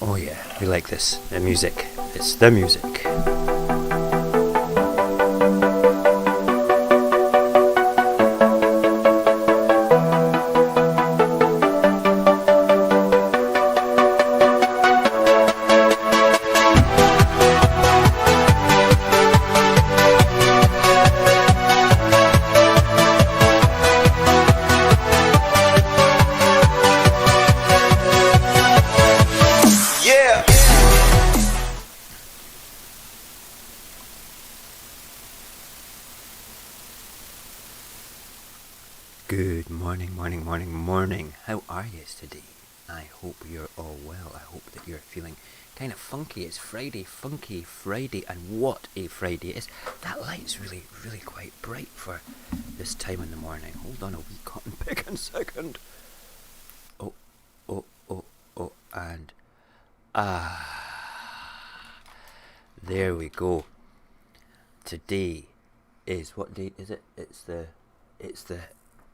Oh yeah, we like this. The music. It's the music. Good morning. How are you today? I hope you're all well. I hope that you're feeling kind of funky. It's Friday, funky Friday, and what a Friday it is. That light's really quite bright for this time in the morning. Hold on a wee cotton picking second. Oh, and there we go. Today is, what date is it? It's the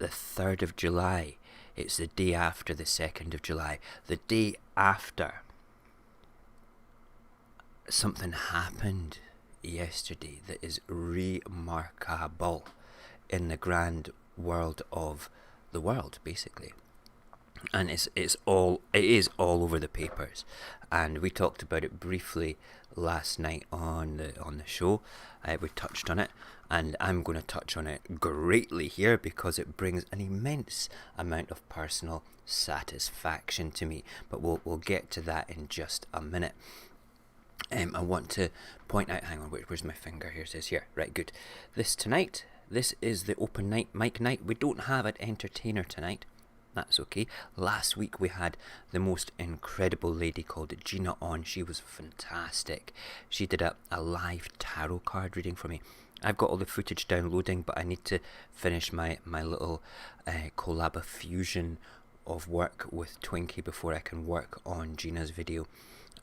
3rd of July. It's the day after the 2nd of July. The day after something happened yesterday that is remarkable in the grand world of the world, basically. And it is all over the papers, and we talked about it briefly last night on the show. We touched on it, and I'm going to touch on it greatly here because it brings an immense amount of personal satisfaction to me. But we'll get to that in just a minute. I want to point out. Hang on, where's my finger? Here it is. Here, right, good. This is the open mic night. We don't have an entertainer tonight. That's okay. Last week we had the most incredible lady called Gina on. She was fantastic. She did a live tarot card reading for me. I've got all the footage downloading, but I need to finish my little collab fusion of work with Twinkie before I can work on Gina's video.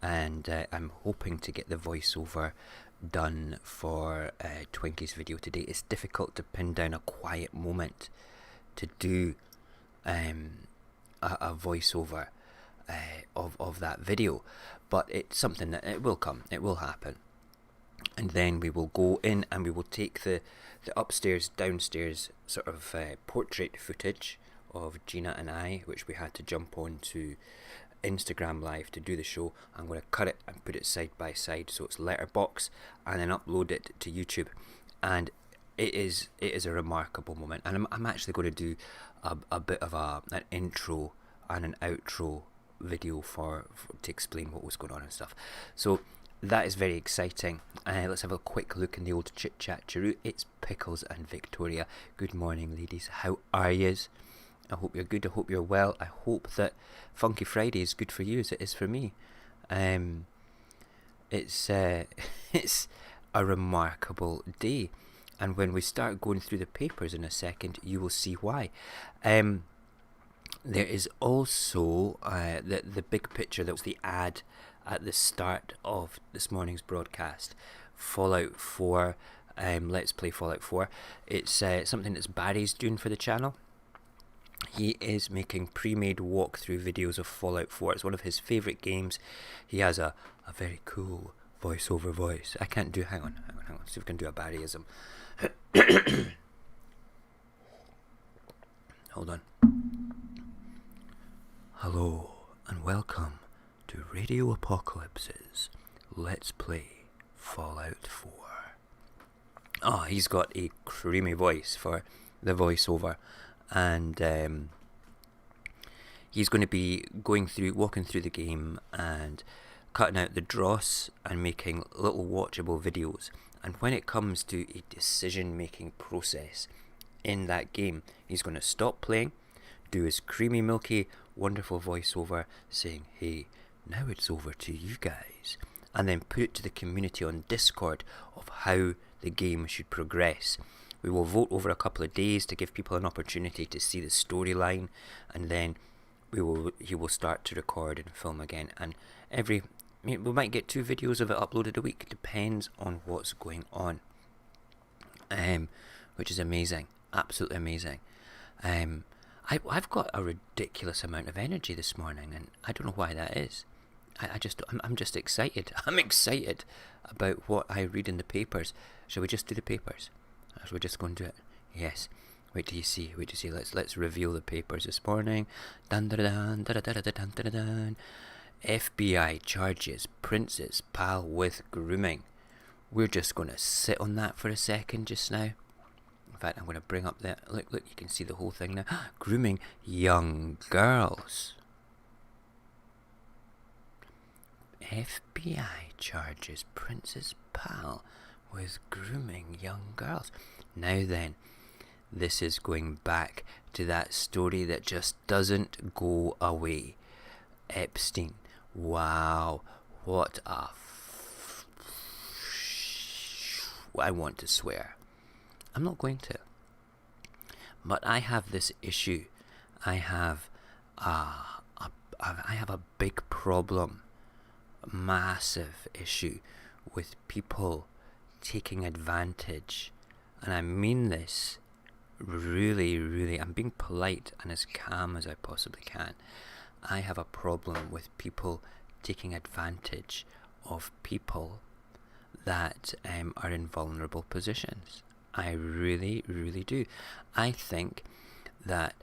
And I'm hoping to get the voiceover done for Twinkie's video today. It's difficult to pin down a quiet moment to do a voiceover of that video, but it's something that it will come, it will happen. And then we will go in and we will take the upstairs downstairs sort of portrait footage of Gina and I, which we had to jump on to Instagram live to do the show. I'm going to cut it and put it side by side so it's letterbox, and then upload it to YouTube. And it is a remarkable moment, and I'm actually going to do a bit of an intro and an outro video to explain what was going on and stuff. So that is very exciting. Let's have a quick look in the old chit chat cheeru. It's Pickles and Victoria. Good morning, ladies. How are yous? I hope you're good. I hope you're well. I hope that Funky Friday is good for you as it is for me. It's a remarkable day. And when we start going through the papers in a second, you will see why. There is also the big picture. That was the ad at the start of this morning's broadcast. Fallout 4. Let's play Fallout 4. It's something that Barry's doing for the channel. He is making pre-made walkthrough videos of Fallout 4. It's one of his favourite games. He has a very cool voiceover voice. I can't do... Hang on. See if we can do a Barryism. Hold on. Hello and welcome to Radio Apocalypse's Let's Play Fallout 4. He's got a creamy voice for the voiceover, and he's going to be walking through the game and cutting out the dross and making little watchable videos. And when it comes to a decision-making process in that game, he's going to stop playing, do his creamy, milky, wonderful voiceover saying, "Hey, now it's over to you guys," and then put it to the community on Discord of how the game should progress. We will vote over a couple of days to give people an opportunity to see the storyline, and then he will start to record and film again. And we might get 2 videos of it uploaded a week. It depends on what's going on, which is amazing, absolutely amazing. I've got a ridiculous amount of energy this morning, and I don't know why that is. I'm just excited. I'm excited about what I read in the papers. Shall we just do the papers? Or shall we just go and do it? Yes. Wait till you see. Let's reveal the papers this morning. Dun dun dun dun dun dun dun dun dun. FBI charges Prince's pal with grooming. We're just going to sit on that for a second just now. In fact, I'm going to bring up that. Look, you can see the whole thing now. Grooming young girls. FBI charges Prince's pal with grooming young girls. Now then, this is going back to that story that just doesn't go away. Epstein. Wow, what a... I want to swear. I'm not going to. But I have this issue. I have a big problem. A massive issue with people taking advantage. And I mean this really, really. I'm being polite and as calm as I possibly can. I have a problem with people taking advantage of people that are in vulnerable positions. I really, really do. I think that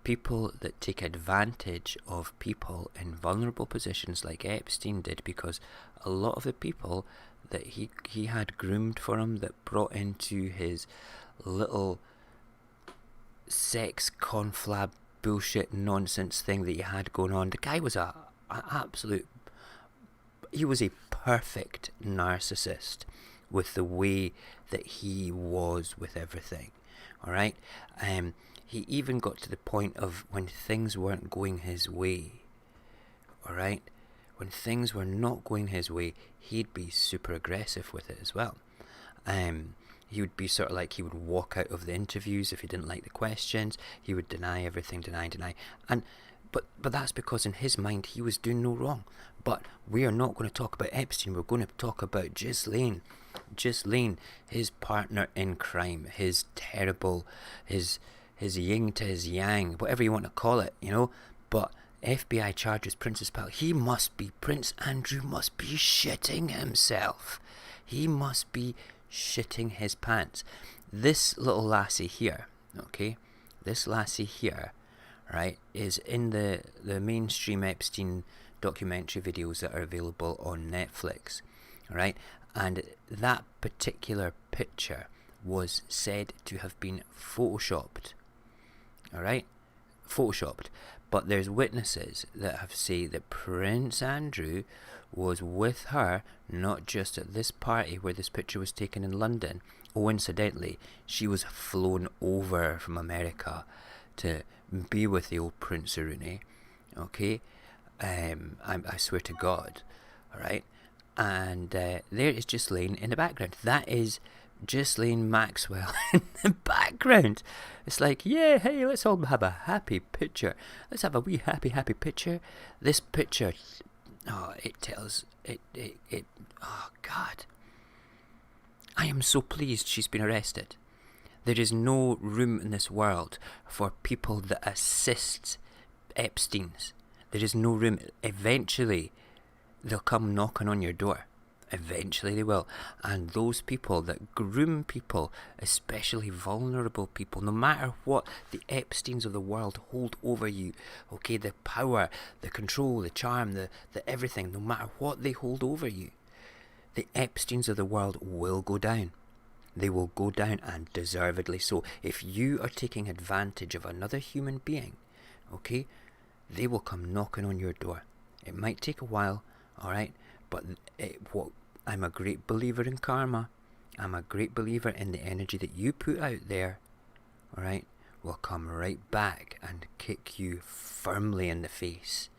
people that take advantage of people in vulnerable positions like Epstein did, because a lot of the people that he had groomed for him, that brought into his little sex conflab bullshit nonsense thing that he had going on, the guy was he was a perfect narcissist with the way that he was with everything. Alright? He even got to the point of when things weren't going his way. Alright? When things were not going his way, he'd be super aggressive with it as well. He would be sort of like, he would walk out of the interviews if he didn't like the questions. He would deny everything, deny. But that's because in his mind he was doing no wrong. But we are not going to talk about Epstein. We're going to talk about Ghislaine, his partner in crime, his terrible, his yin to his yang, whatever you want to call it, you know. But FBI charges Prince's pal. Prince Andrew must be shitting himself. He must be shitting his pants. This little lassie here, okay, right, is in the mainstream Epstein documentary videos that are available on Netflix, right? And that particular picture was said to have been photoshopped, alright? Photoshopped. But there's witnesses that have said that Prince Andrew was with her, not just at this party where this picture was taken in London. Oh, incidentally, she was flown over from America to be with the old Prince Rooney, okay? I swear to God, alright? And there is Ghislaine in the background. That is Ghislaine Maxwell in the background. It's like, yeah, hey, let's all have a happy picture. Let's have a wee happy picture. This picture, it tells, oh God. I am so pleased she's been arrested. There is no room in this world for people that assist Epsteins. There is no room. Eventually, they'll come knocking on your door. Eventually they will. And those people that groom people, especially vulnerable people, no matter what the Epsteins of the world hold over you, okay, the power, the control, the charm, the everything, no matter what they hold over you, the Epsteins of the world will go down. They will go down, and deservedly so. If you are taking advantage of another human being, okay, they will come knocking on your door. It might take a while, alright, but I'm a great believer in karma. I'm a great believer in the energy that you put out there, alright, will come right back and kick you firmly in the face.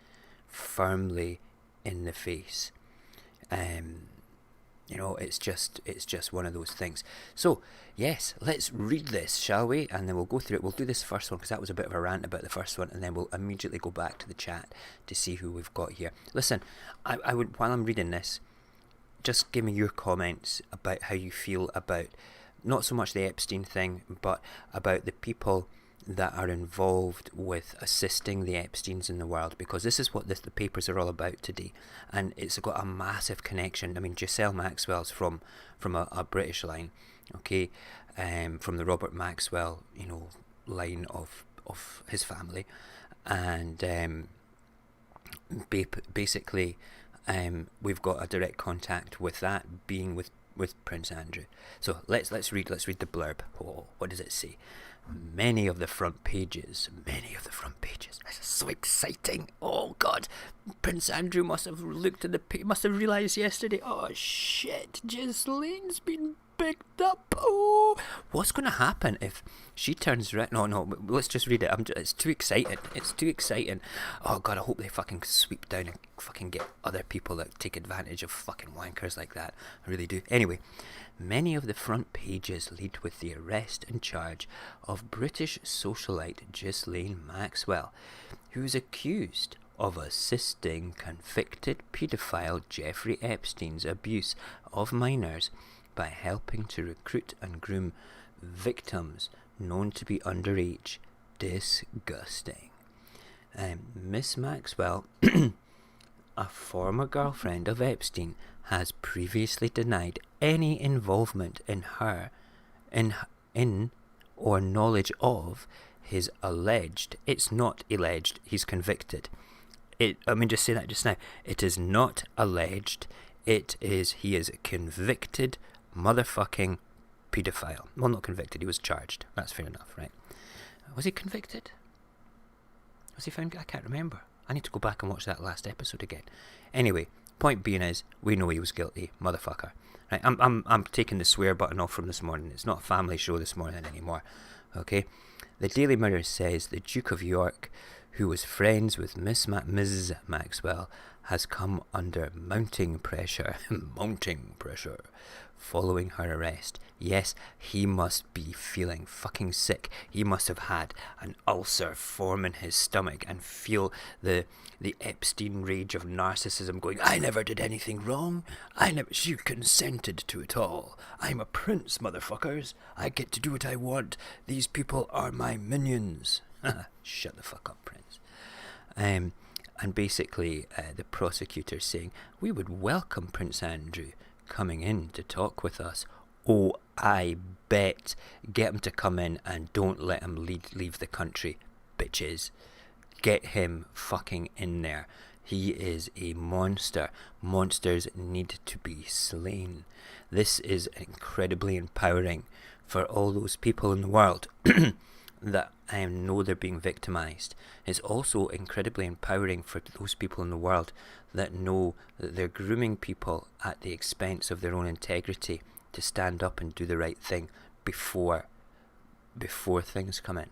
Firmly in the face. You know, it's just one of those things. So, yes, let's read this, shall we? And then we'll go through it. We'll do this first one because that was a bit of a rant about the first one, and then we'll immediately go back to the chat to see who we've got here. Listen, I would, while I'm reading this, just give me your comments about how you feel about not so much the Epstein thing, but about the people that are involved with assisting the Epsteins in the world, because this is what the papers are all about today, and it's got a massive connection. I mean, Giselle Maxwell's from a British line, okay, from the Robert Maxwell, line of his family, and basically, we've got a direct contact with that being with Prince Andrew. So let's read the blurb. Oh, what does it say? Many of the front pages. This is so exciting. Oh God, Prince Andrew must have looked at must have realised yesterday. Oh shit, Ghislaine's been picked up. Oh, what's going to happen if she turns around? No, let's just read it. It's too exciting. Oh God, I hope they fucking sweep down and fucking get other people that take advantage of fucking wankers like that. I really do. Anyway, many of the front pages lead with the arrest and charge of British socialite Ghislaine Maxwell, who is accused of assisting convicted paedophile Jeffrey Epstein's abuse of minors by helping to recruit and groom victims known to be underage. Disgusting. Miss Maxwell, a former girlfriend of Epstein, has previously denied any involvement in or knowledge of his alleged. It's not alleged. He's convicted. Just say that just now. It is not alleged. He is a convicted motherfucking paedophile. Well, not convicted. He was charged. That's fair enough, right? Was he convicted? Was he found? I can't remember. I need to go back and watch that last episode again. Anyway, point being is, we know he was guilty, motherfucker. Right? I'm taking the swear button off from this morning. It's not a family show this morning anymore. Okay? The Daily Mirror says the Duke of York, who was friends with Mrs. Maxwell, has come under mounting pressure following her arrest. Yes, he must be feeling fucking sick. He must have had an ulcer form in his stomach and feel the Epstein rage of narcissism going, I never did anything wrong. She consented to it all. I'm a prince, motherfuckers. I get to do what I want. These people are my minions. Shut the fuck up, Prince. And basically, the prosecutor saying, we would welcome Prince Andrew coming in to talk with us. Oh, I bet. Get him to come in and don't let him leave the country, bitches. Get him fucking in there. He is a monster. Monsters need to be slain. This is incredibly empowering for all those people in the world that know they're being victimized. It's also incredibly empowering for those people in the world that know that they're grooming people at the expense of their own integrity to stand up and do the right thing before things come in.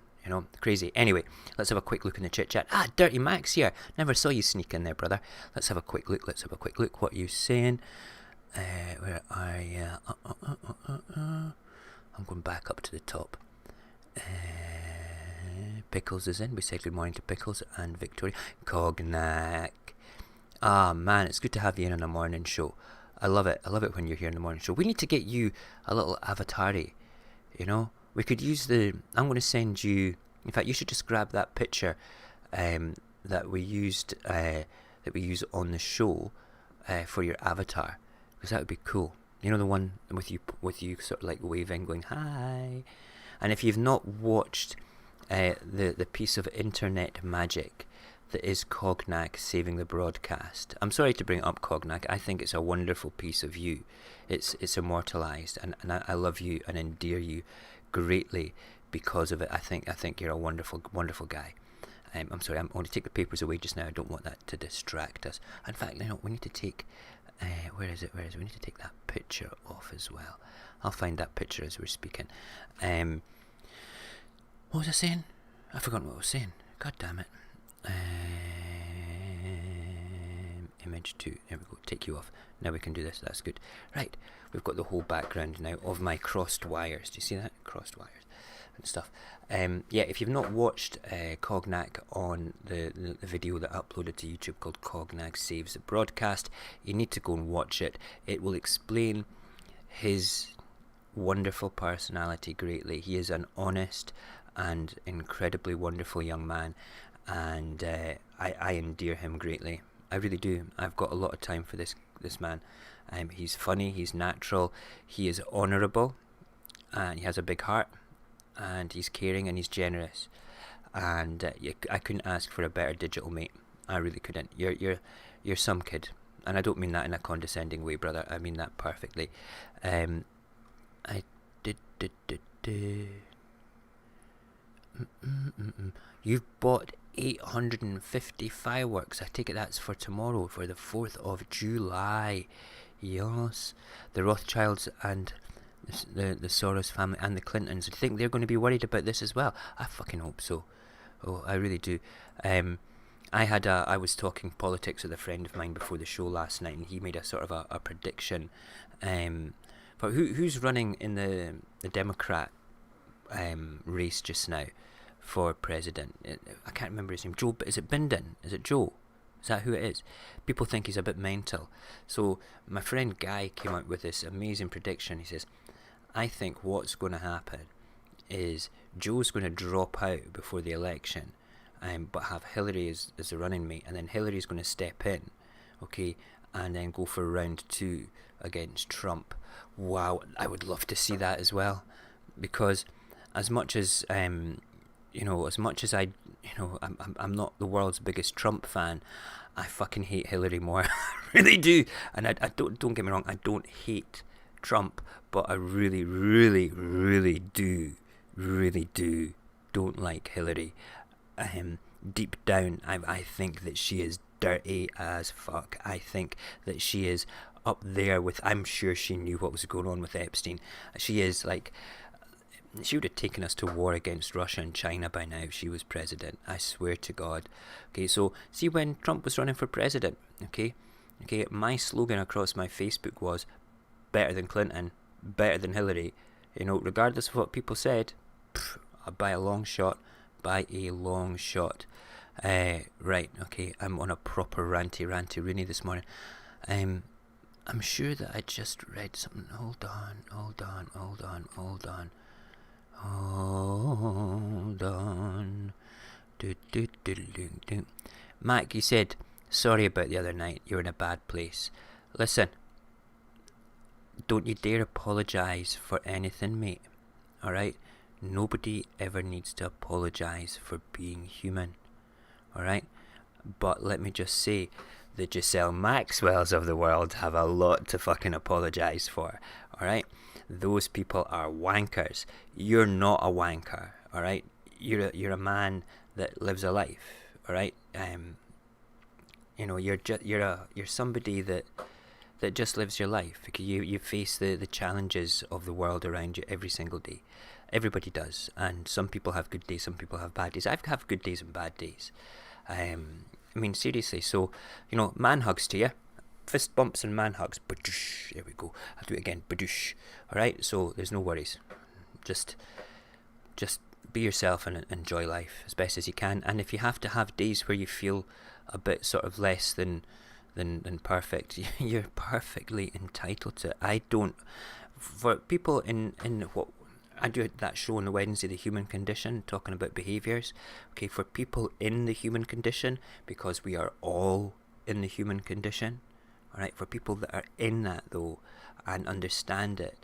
Crazy. Anyway, let's have a quick look in the chit chat. Dirty Max here. Never saw you sneak in there, brother. Let's have a quick look. What are you saying? Where are you? I'm going back up to the top. Pickles is in. We said good morning to Pickles and Victoria. Cognac. Man, it's good to have you in on a morning show. I love it when you're here in the morning show. We need to get you a little avatar-y, We could use I'm going to send you, in fact, you should just grab that picture that we use on the show for your avatar, because that would be cool. The one with you sort of like waving, going hi. And if you've not watched the piece of internet magic that is Cognac saving the broadcast, I'm sorry to bring up Cognac. I think it's a wonderful piece of you. It's immortalised, and I love you and endear you greatly because of it. I think you're a wonderful guy. I'm sorry, I'm going to take the papers away just now. I don't want that to distract us. In fact, we need to take where is it? We need to take that picture off as well. I'll find that picture as we're speaking. What was I saying? I've forgotten what I was saying. God damn it. Image 2. There we go. Take you off. Now we can do this. That's good. Right. We've got the whole background now of my crossed wires. Do you see that? Crossed wires and stuff. If you've not watched Cognac on the video that I uploaded to YouTube called Cognac Saves the Broadcast, you need to go and watch it. It will explain his wonderful personality greatly. He is an honest and incredibly wonderful young man, and I endear him greatly. I really do. I've got a lot of time for this man. He's funny, he's natural, he is honourable, and he has a big heart, and he's caring and he's generous, and I couldn't ask for a better digital mate. I really couldn't. You're some kid, and I don't mean that in a condescending way, brother. I mean that perfectly. I did. You've bought 850 fireworks. I take it that's for tomorrow, for the 4th of July. Yes. The Rothschilds and the Soros family and the Clintons. Do you think they're going to be worried about this as well? I fucking hope so. Oh, I really do. I was talking politics with a friend of mine before the show last night, and he made a sort of a prediction for who's running in the Democrat race just now for president. I can't remember his name. Joe, is it Biden? Is it Joe? Is that who it is? People think he's a bit mental. So my friend Guy came out with this amazing prediction. He says, I think what's going to happen is Joe's going to drop out before the election, but have Hillary as a running mate, and then Hillary's going to step in, okay, and then go for round 2 against Trump. Wow, I would love to see that as well, because as much as I'm not the world's biggest Trump fan, I fucking hate Hillary more. I really do. And I don't get me wrong, I don't hate Trump, but I really, really, really don't like Hillary. Deep down, I think that she is dirty as fuck. I think that she is up there with, I'm sure she knew what was going on with Epstein. She is like, she would have taken us to war against Russia and China by now if she was president. I swear to God. Okay, so see when Trump was running for president, okay, my slogan across my Facebook was better than Clinton, better than Hillary. You know, regardless of what people said, by a long shot. Right, okay, I'm on a proper ranty Rooney this morning. I'm sure that I just read something. Hold on. Mac, you said, sorry about the other night, you're in a bad place. Listen, don't you dare apologise for anything, mate, alright? Nobody ever needs to apologise for being human, alright? But let me just say, the Giselle Maxwells of the world have a lot to fucking apologise for, alright? Those people are wankers. You're not a wanker, alright? You're a man that lives a life, alright? You're somebody that just lives your life. You face the challenges of the world around you every single day. Everybody does, and some people have good days, some people have bad days. I have good days and bad days. I mean, seriously. So, man hugs to you, fist bumps and man hugs. Badoosh. There we go. I'll do it again. Badoosh. All right. So there's no worries. Just be yourself and enjoy life as best as you can. And if you have to have days where you feel a bit sort of less than perfect, you're perfectly entitled to it. I don't. For people in what I do that show on the Wednesday, The Human Condition, talking about behaviours. Okay, for people in the human condition, because we are all in the human condition. Alright, for people that are in that though, and understand it,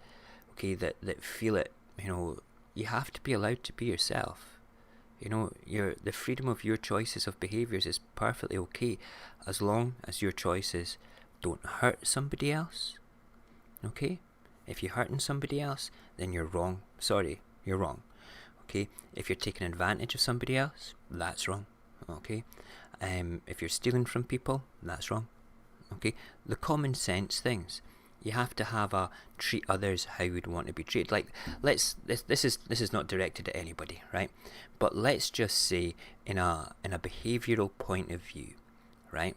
okay, that feel it, you have to be allowed to be yourself. The freedom of your choices of behaviours is perfectly okay, as long as your choices don't hurt somebody else. Okay? If you're hurting somebody else, then you're wrong. Sorry, you're wrong. Okay? If you're taking advantage of somebody else, that's wrong. Okay? If you're stealing from people, that's wrong. Okay? The common sense things. You have to have a treat others how you'd want to be treated. Like, this is not directed at anybody, right? But let's just say in a behavioural point of view, right?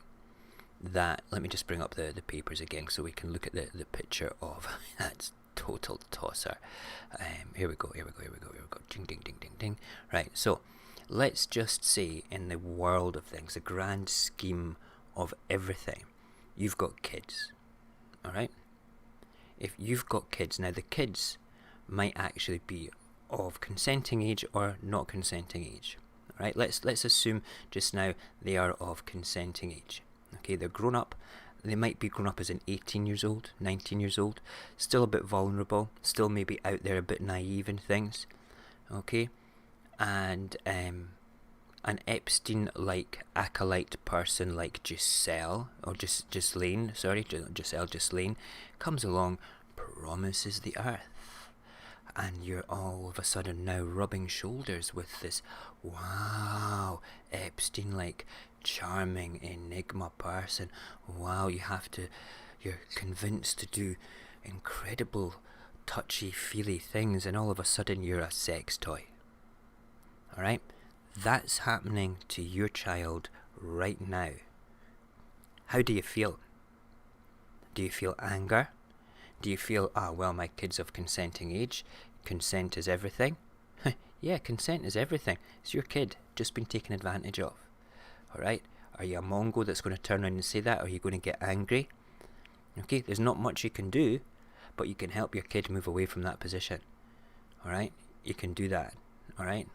That, let me just bring up the papers again so we can look at the picture of that's total tosser. Here we go. Ding, ding, ding, ding, ding. Right, so let's just say in the world of things, the grand scheme of everything, you've got kids, alright? If you've got kids, now the kids might actually be of consenting age or not consenting age. Right? Let's assume just now they are of consenting age. Okay, they're grown up. They might be grown up as in 18 years old, 19 years old, still a bit vulnerable, still maybe out there a bit naive in things. Okay, and an Epstein-like acolyte person like Giselle comes along, promises the earth, and you're all of a sudden now rubbing shoulders with this wow Epstein-like charming enigma person. Wow, you're convinced to do incredible touchy-feely things, and all of a sudden you're a sex toy. Alright? That's happening to your child right now. How do you feel? Do you feel anger? Do you feel, well, my kid's of consenting age, consent is everything? Yeah, consent is everything. It's your kid, just been taken advantage of. Alright? Are you a Mongo that's going to turn around and say that? Or are you going to get angry? Okay, there's not much you can do, but you can help your kid move away from that position. Alright? You can do that. Alright?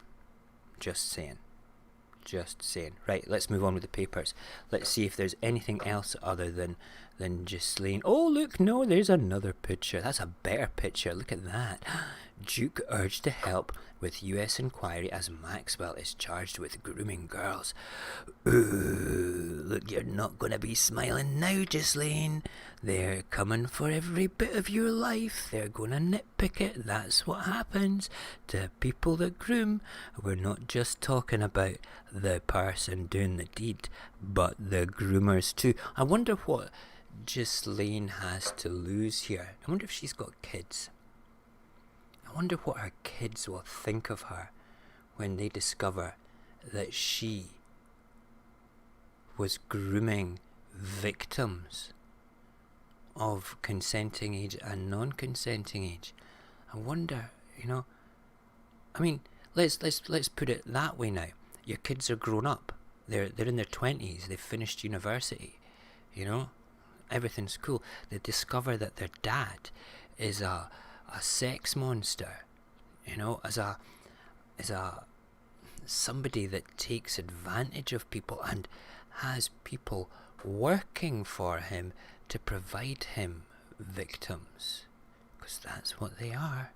Just saying. Right, let's move on with the papers. Let's see if there's anything else other than Ghislaine. Oh, look, no, there's another picture. That's a better picture. Look at that. Duke urged to help with US inquiry as Maxwell is charged with grooming girls. Ooh, look, you're not going to be smiling now, Ghislaine. They're coming for every bit of your life. They're going to nitpick it. That's what happens to people that groom. We're not just talking about the person doing the deed, but the groomers too. I wonder what Ghislaine has to lose here. I wonder if she's got kids. I wonder what her kids will think of her when they discover that she was grooming victims of consenting age and non-consenting age. I wonder, I mean, let's put it that way now. Your kids are grown up. They're in their 20s. They've finished university. Everything's cool. They discover that their dad is a sex monster, as a somebody that takes advantage of people and has people working for him to provide him victims, because that's what they are.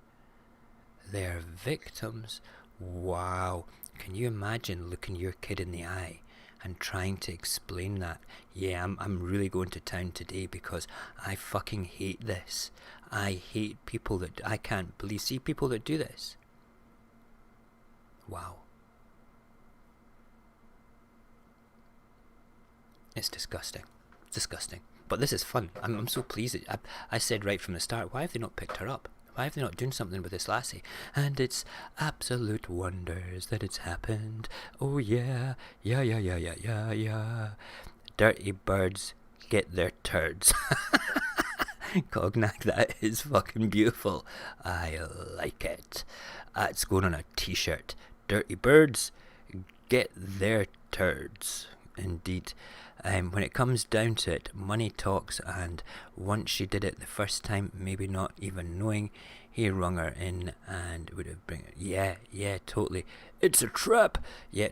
They're victims. Wow. Can you imagine looking your kid in the eye and trying to explain that? Yeah, I'm really going to town today because I fucking hate this. I hate people that I can't believe. See people that do this. Wow. It's disgusting. It's disgusting. But this is fun. I'm so pleased. I said right from the start, why have they not picked her up? Why have they not done something with this lassie? And it's absolute wonders that it's happened. Oh yeah. Yeah. Dirty birds get their turds. Cognac, that is fucking beautiful. I like it. It's going on a t-shirt. Dirty birds get their turds. Indeed. When it comes down to it, money talks, and once she did it the first time, maybe not even knowing, he rung her in and would have bring it. Yeah, totally. It's a trap. Yeah.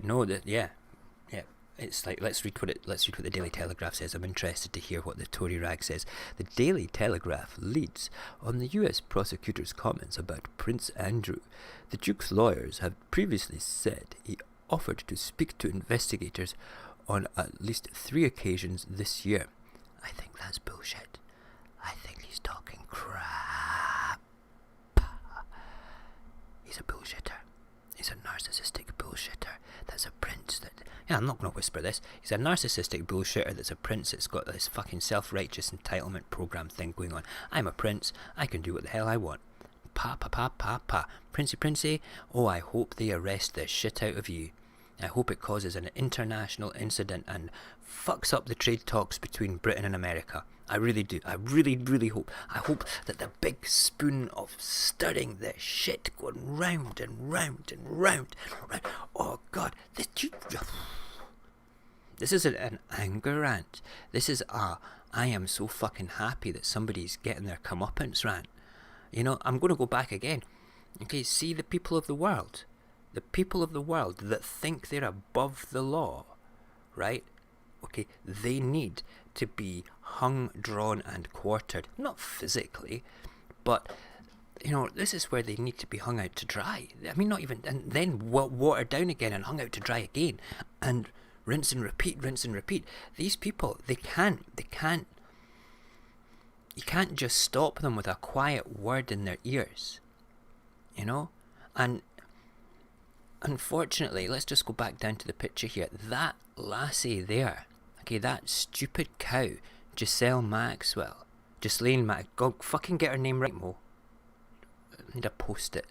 It's like let's read what the Daily Telegraph says. I'm interested to hear what the Tory rag says. The Daily Telegraph leads on the US prosecutor's comments about Prince Andrew. The Duke's lawyers have previously said he offered to speak to investigators on at least 3 occasions this year. I think that's bullshit. I think he's talking crap. He's a bullshitter. He's a narcissistic bullshitter. That's a prince that... Yeah, I'm not going to whisper this. He's a narcissistic bullshitter that's a prince that's got this fucking self-righteous entitlement program thing going on. I'm a prince. I can do what the hell I want. Pa. Princey. Oh, I hope they arrest the shit out of you. I hope it causes an international incident and fucks up the trade talks between Britain and America. I really do. I really hope. I hope that the big spoon of stirring the shit going round and round and round. Oh God, this isn't an anger rant. This is I am so fucking happy that somebody's getting their comeuppance rant. I'm going to go back again. Okay, see the people of the world. The people of the world that think they're above the law, right? Okay, they need to be hung, drawn, and quartered. Not physically, but, this is where they need to be hung out to dry. I mean, not even, and then watered down again and hung out to dry again. And rinse and repeat, rinse and repeat. These people, you can't just stop them with a quiet word in their ears, and unfortunately, let's just go back down to the picture here. That lassie there, okay, that stupid cow, Ghislaine Maxwell, go fucking get her name right, Mo. I need to post it.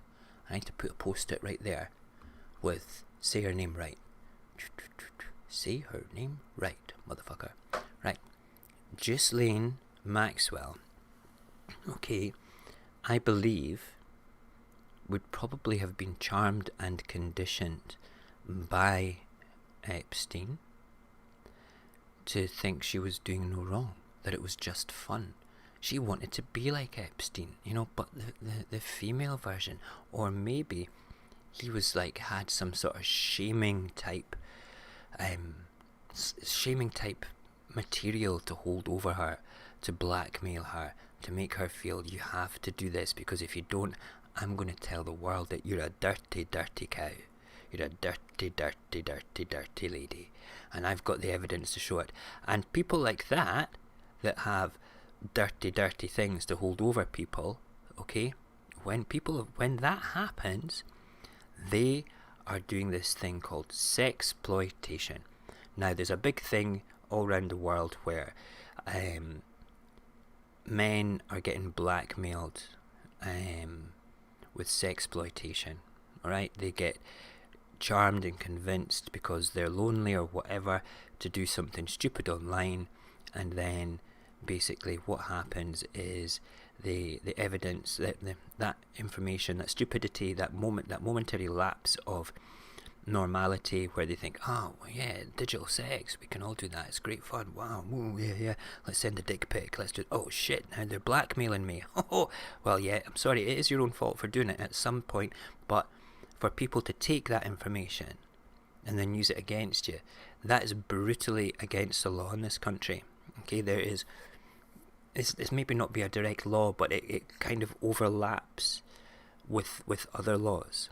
I need to put a post-it right there with say her name right. Say her name right, motherfucker. Right. Ghislaine Maxwell, okay, I believe would probably have been charmed and conditioned by Epstein to think she was doing no wrong, that it was just fun. She wanted to be like Epstein, but the female version. Or maybe he was had some sort of shaming type material to hold over her, to blackmail her, to make her feel you have to do this, because if you don't, I'm going to tell the world that you're a dirty, dirty cow. You're a dirty, dirty, dirty, dirty lady. And I've got the evidence to show it. And people like that have dirty, dirty things to hold over people, okay? When that happens, they are doing this thing called sexploitation. Now, there's a big thing all around the world where men are getting blackmailed with sexploitation. Alright, they get charmed and convinced because they're lonely or whatever to do something stupid online, and then basically what happens is the evidence, that information, that stupidity, that momentary lapse of normality where they think, oh well, yeah, digital sex, we can all do that, it's great fun, wow, ooh, yeah, let's send a dick pic, let's do, oh shit, now they're blackmailing me. Oh well, yeah, I'm sorry, it is your own fault for doing it at some point, but for people to take that information and then use it against you, that is brutally against the law in this country. Okay, there is, it's maybe not be a direct law, but it kind of overlaps with other laws.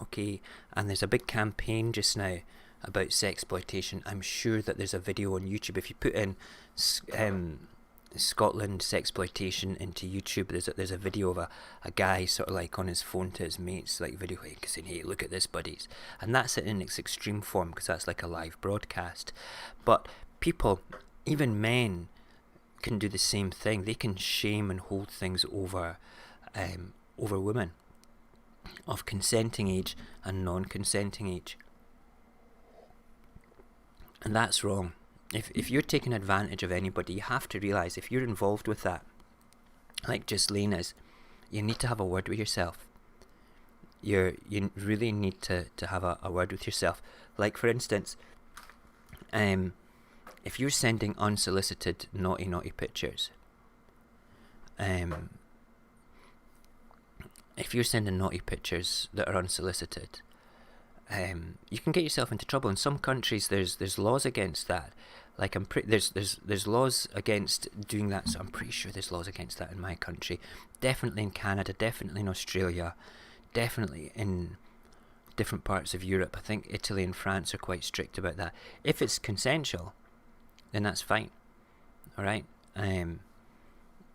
Okay, and there's a big campaign just now about sexploitation. I'm sure that there's a video on YouTube. If you put in Scotland sexploitation into YouTube, there's a video of a guy sort of on his phone to his mates, video saying, hey, look at this, buddies. And that's it in its extreme form, because that's like a live broadcast. But people, even men, can do the same thing. They can shame and hold things over women of consenting age and non-consenting age, and that's wrong. If you're taking advantage of anybody, you have to realise if you're involved with that, like Ghislaine is, you need to have a word with yourself. You really need to have a word with yourself. Like, for instance, if you're sending unsolicited naughty pictures, if you're sending naughty pictures that are unsolicited, you can get yourself into trouble. In some countries, there's laws against that. Like there's laws against doing that. So I'm pretty sure there's laws against that in my country. Definitely in Canada. Definitely in Australia. Definitely in different parts of Europe. I think Italy and France are quite strict about that. If it's consensual, then that's fine. All right. And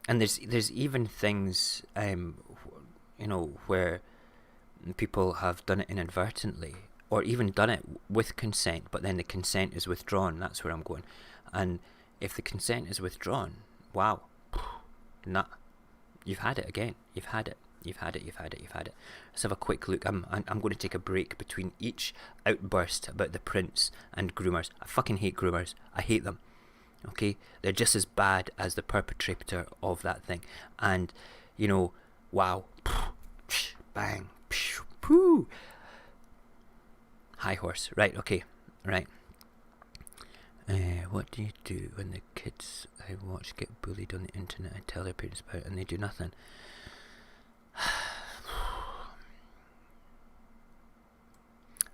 there's even things where people have done it inadvertently, or even done it with consent, but then the consent is withdrawn. That's where I'm going. And if the consent is withdrawn, wow, nah, you've had it again. You've had it. Let's have a quick look. I'm going to take a break between each outburst about the prince and groomers. I fucking hate groomers. I hate them. Okay, they're just as bad as the perpetrator of that thing. And wow, bang, poo. High horse. Right, okay, right. What do you do when the kids I watch get bullied on the internet? I tell their parents about it and they do nothing.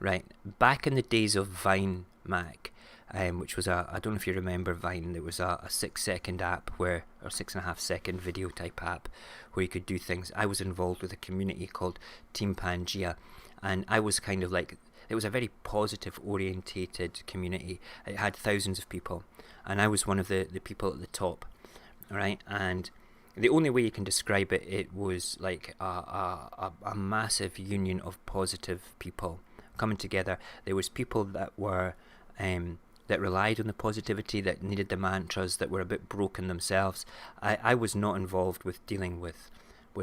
Right, back in the days of Vine, Mac, which was I don't know if you remember Vine, there was a 6 second app or 6.5 second video type app where you could do things. I was involved with a community called Team Pangea, and I was kind of like, it was a very positive orientated community. It had thousands of people, and I was one of the people at the top, right? And the only way you can describe it, it was like a massive union of positive people coming together. There was people that were that relied on the positivity, that needed the mantras, that were a bit broken themselves. I was not involved with dealing with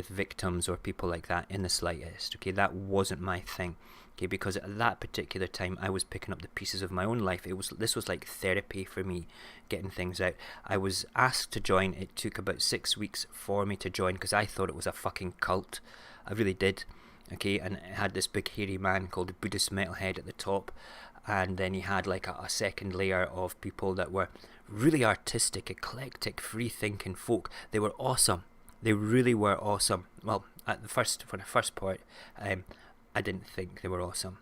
victims or people like that in the slightest. Okay, that wasn't my thing. Okay, because at that particular time I was picking up the pieces of my own life. This was like therapy for me, getting things out. I was asked to join. It took about 6 weeks for me to join because I thought it was a fucking cult. I really did. Okay, and it had this big hairy man called the Buddhist Metalhead at the top, and then he had like a second layer of people that were really artistic, eclectic, free-thinking folk. They were awesome. They really were awesome. Well, for the first part, I didn't think they were awesome.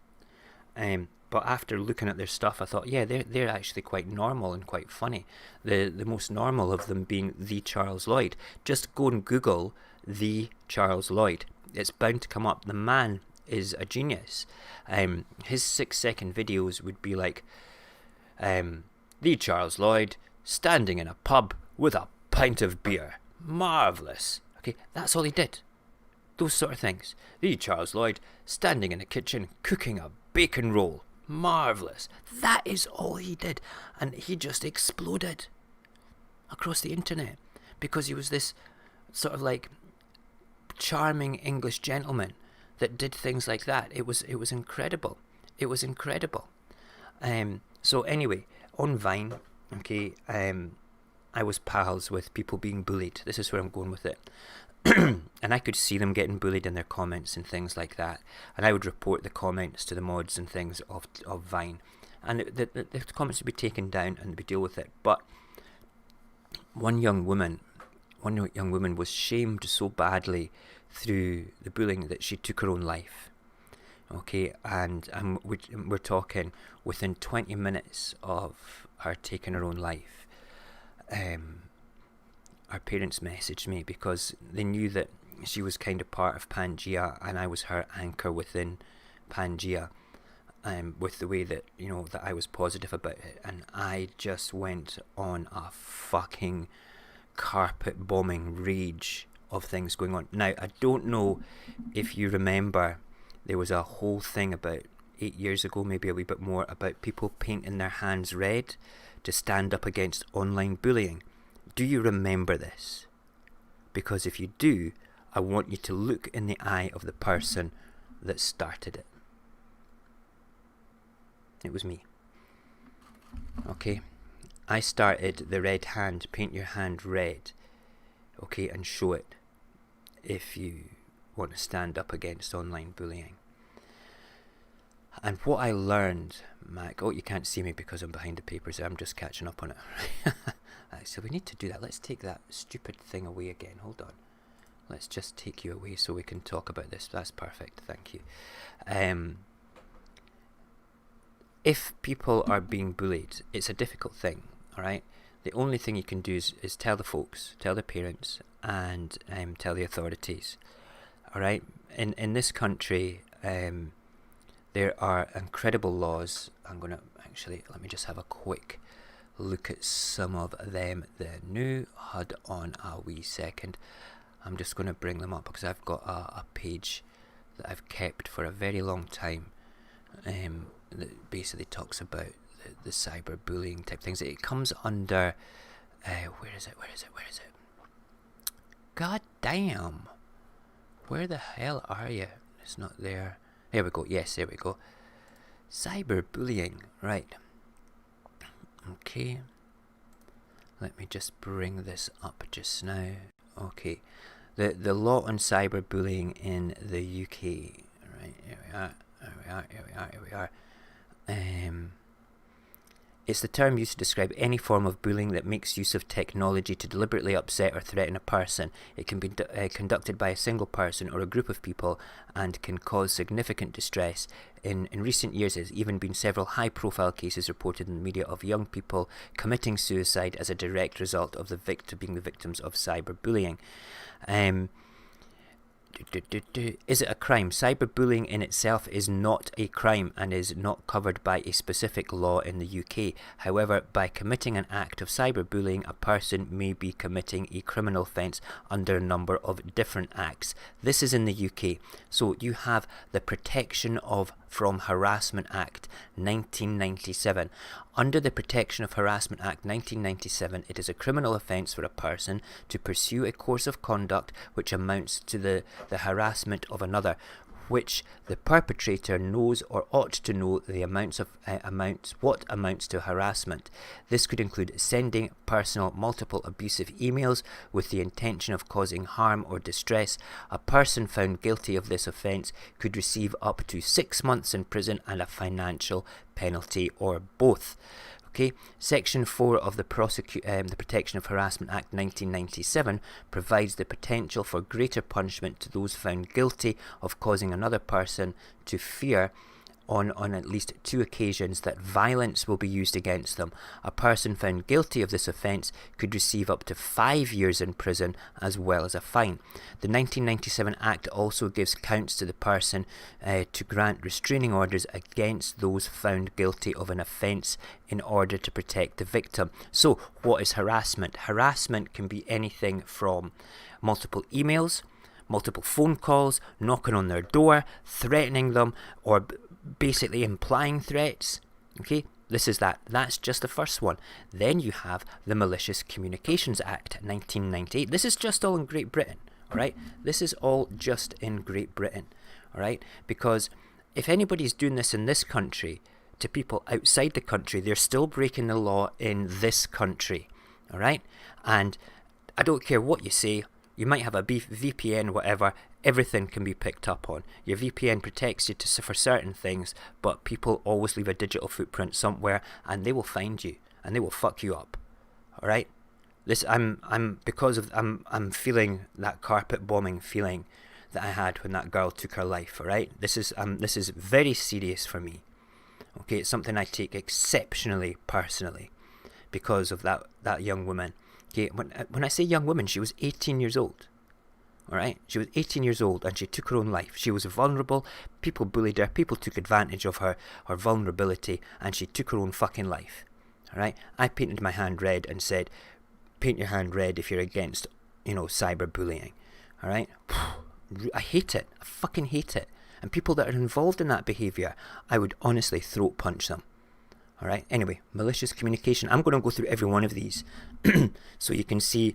But after looking at their stuff, I thought, yeah, they're actually quite normal and quite funny. The most normal of them being the Charles Lloyd. Just go and Google the Charles Lloyd. It's bound to come up. The man is a genius. His 6 second videos would be like, the Charles Lloyd standing in a pub with a pint of beer. Marvellous. Okay, that's all he did. Those sort of things. The Charles Lloyd standing in a kitchen cooking a bacon roll. Marvellous. That is all he did. And he just exploded across the internet because he was this sort of like charming English gentleman that did things like that. It was incredible. It was incredible. So anyway, on Vine, okay, I was pals with people being bullied. This is where I'm going with it. And I could see them getting bullied in their comments and things like that. And I would report the comments to the mods and things of Vine. And the comments would be taken down and we'd deal with it. But one young woman was shamed so badly through the bullying that she took her own life. Okay, and we're talking within 20 minutes of her taking her own life. Our parents messaged me because they knew that she was kind of part of Pangea and I was her anchor within Pangea, with the way that, you know, that I was positive about it. And I just went on a fucking carpet bombing rage of things going on. Now, I don't know if you remember, there was a whole thing about 8 years ago, maybe a wee bit more, about people painting their hands red to stand up against online bullying. Do you remember this? Because if you do, I want you to look in the eye of the person that started it. It was me. Okay? I started the red hand, paint your hand red. Okay, and show it if you want to stand up against online bullying. And what I learned, Mac, you can't see me because I'm behind the papers, I'm just catching up on it. So we need to do that. Let's take that stupid thing away again. Hold on. Let's just take you away so we can talk about this. That's perfect. Thank you. If people are being bullied, it's a difficult thing, all right? The only thing you can do is tell the folks, tell the parents, and tell the authorities, all right? In this country, there are incredible laws. I'm going to let me just have a quick look at some of them. The new HUD on a wee second. I'm just going to bring them up because I've got a page that I've kept for a very long time, that basically talks about the cyberbullying type things. It comes under where is it? God damn, where the hell are you? It's not there. There we go. Yes, there we go. Cyberbullying, right. Okay, let me just bring this up just now. Okay, the law on cyberbullying in the UK. Right, here we are. It's the term used to describe any form of bullying that makes use of technology to deliberately upset or threaten a person. It can be conducted by a single person or a group of people and can cause significant distress in recent years there's even been several high-profile cases reported in the media of young people committing suicide as a direct result of being the victims of cyberbullying. Is it a crime? Cyberbullying in itself is not a crime and is not covered by a specific law in the UK. However, by committing an act of cyberbullying, a person may be committing a criminal offence under a number of different acts. This is in the UK. So you have the Protection from Harassment Act 1997. Under the Protection of Harassment Act 1997, it is a criminal offence for a person to pursue a course of conduct which amounts to the harassment of another, which the perpetrator knows or ought to know what amounts to harassment. This could include sending personal multiple abusive emails with the intention of causing harm or distress. A person found guilty of this offence could receive up to 6 months in prison and a financial penalty or both. Okay, Section 4 of the Protection of Harassment Act 1997 provides the potential for greater punishment to those found guilty of causing another person to fear on at least 2 occasions that violence will be used against them. A person found guilty of this offence could receive up to 5 years in prison as well as a fine. The 1997 Act also gives counts to the person to grant restraining orders against those found guilty of an offence in order to protect the victim. So, what is harassment? Harassment can be anything from multiple emails, multiple phone calls, knocking on their door, threatening them, or basically implying threats. Okay, this is that. That's just the first one. Then you have the Malicious Communications Act 1998. This is just all in Great Britain, alright? This is all just in Great Britain, alright? Because if anybody's doing this in this country to people outside the country, they're still breaking the law in this country, alright? And I don't care what you say. You might have a VPN, whatever, everything can be picked up on. Your VPN protects you for certain things, but people always leave a digital footprint somewhere and they will find you and they will fuck you up. Alright? I'm feeling that carpet bombing feeling that I had when that girl took her life, alright? This is very serious for me. Okay, it's something I take exceptionally personally because of that young woman. Okay, when I say young woman, she was 18 years old. Alright? She was 18 years old and she took her own life. She was vulnerable. People bullied her. People took advantage of her vulnerability and she took her own fucking life. Alright? I painted my hand red and said, paint your hand red if you're against, cyberbullying. Alright? I hate it. I fucking hate it. And people that are involved in that behaviour, I would honestly throat punch them. Alright, anyway, malicious communication. I'm going to go through every one of these so you can see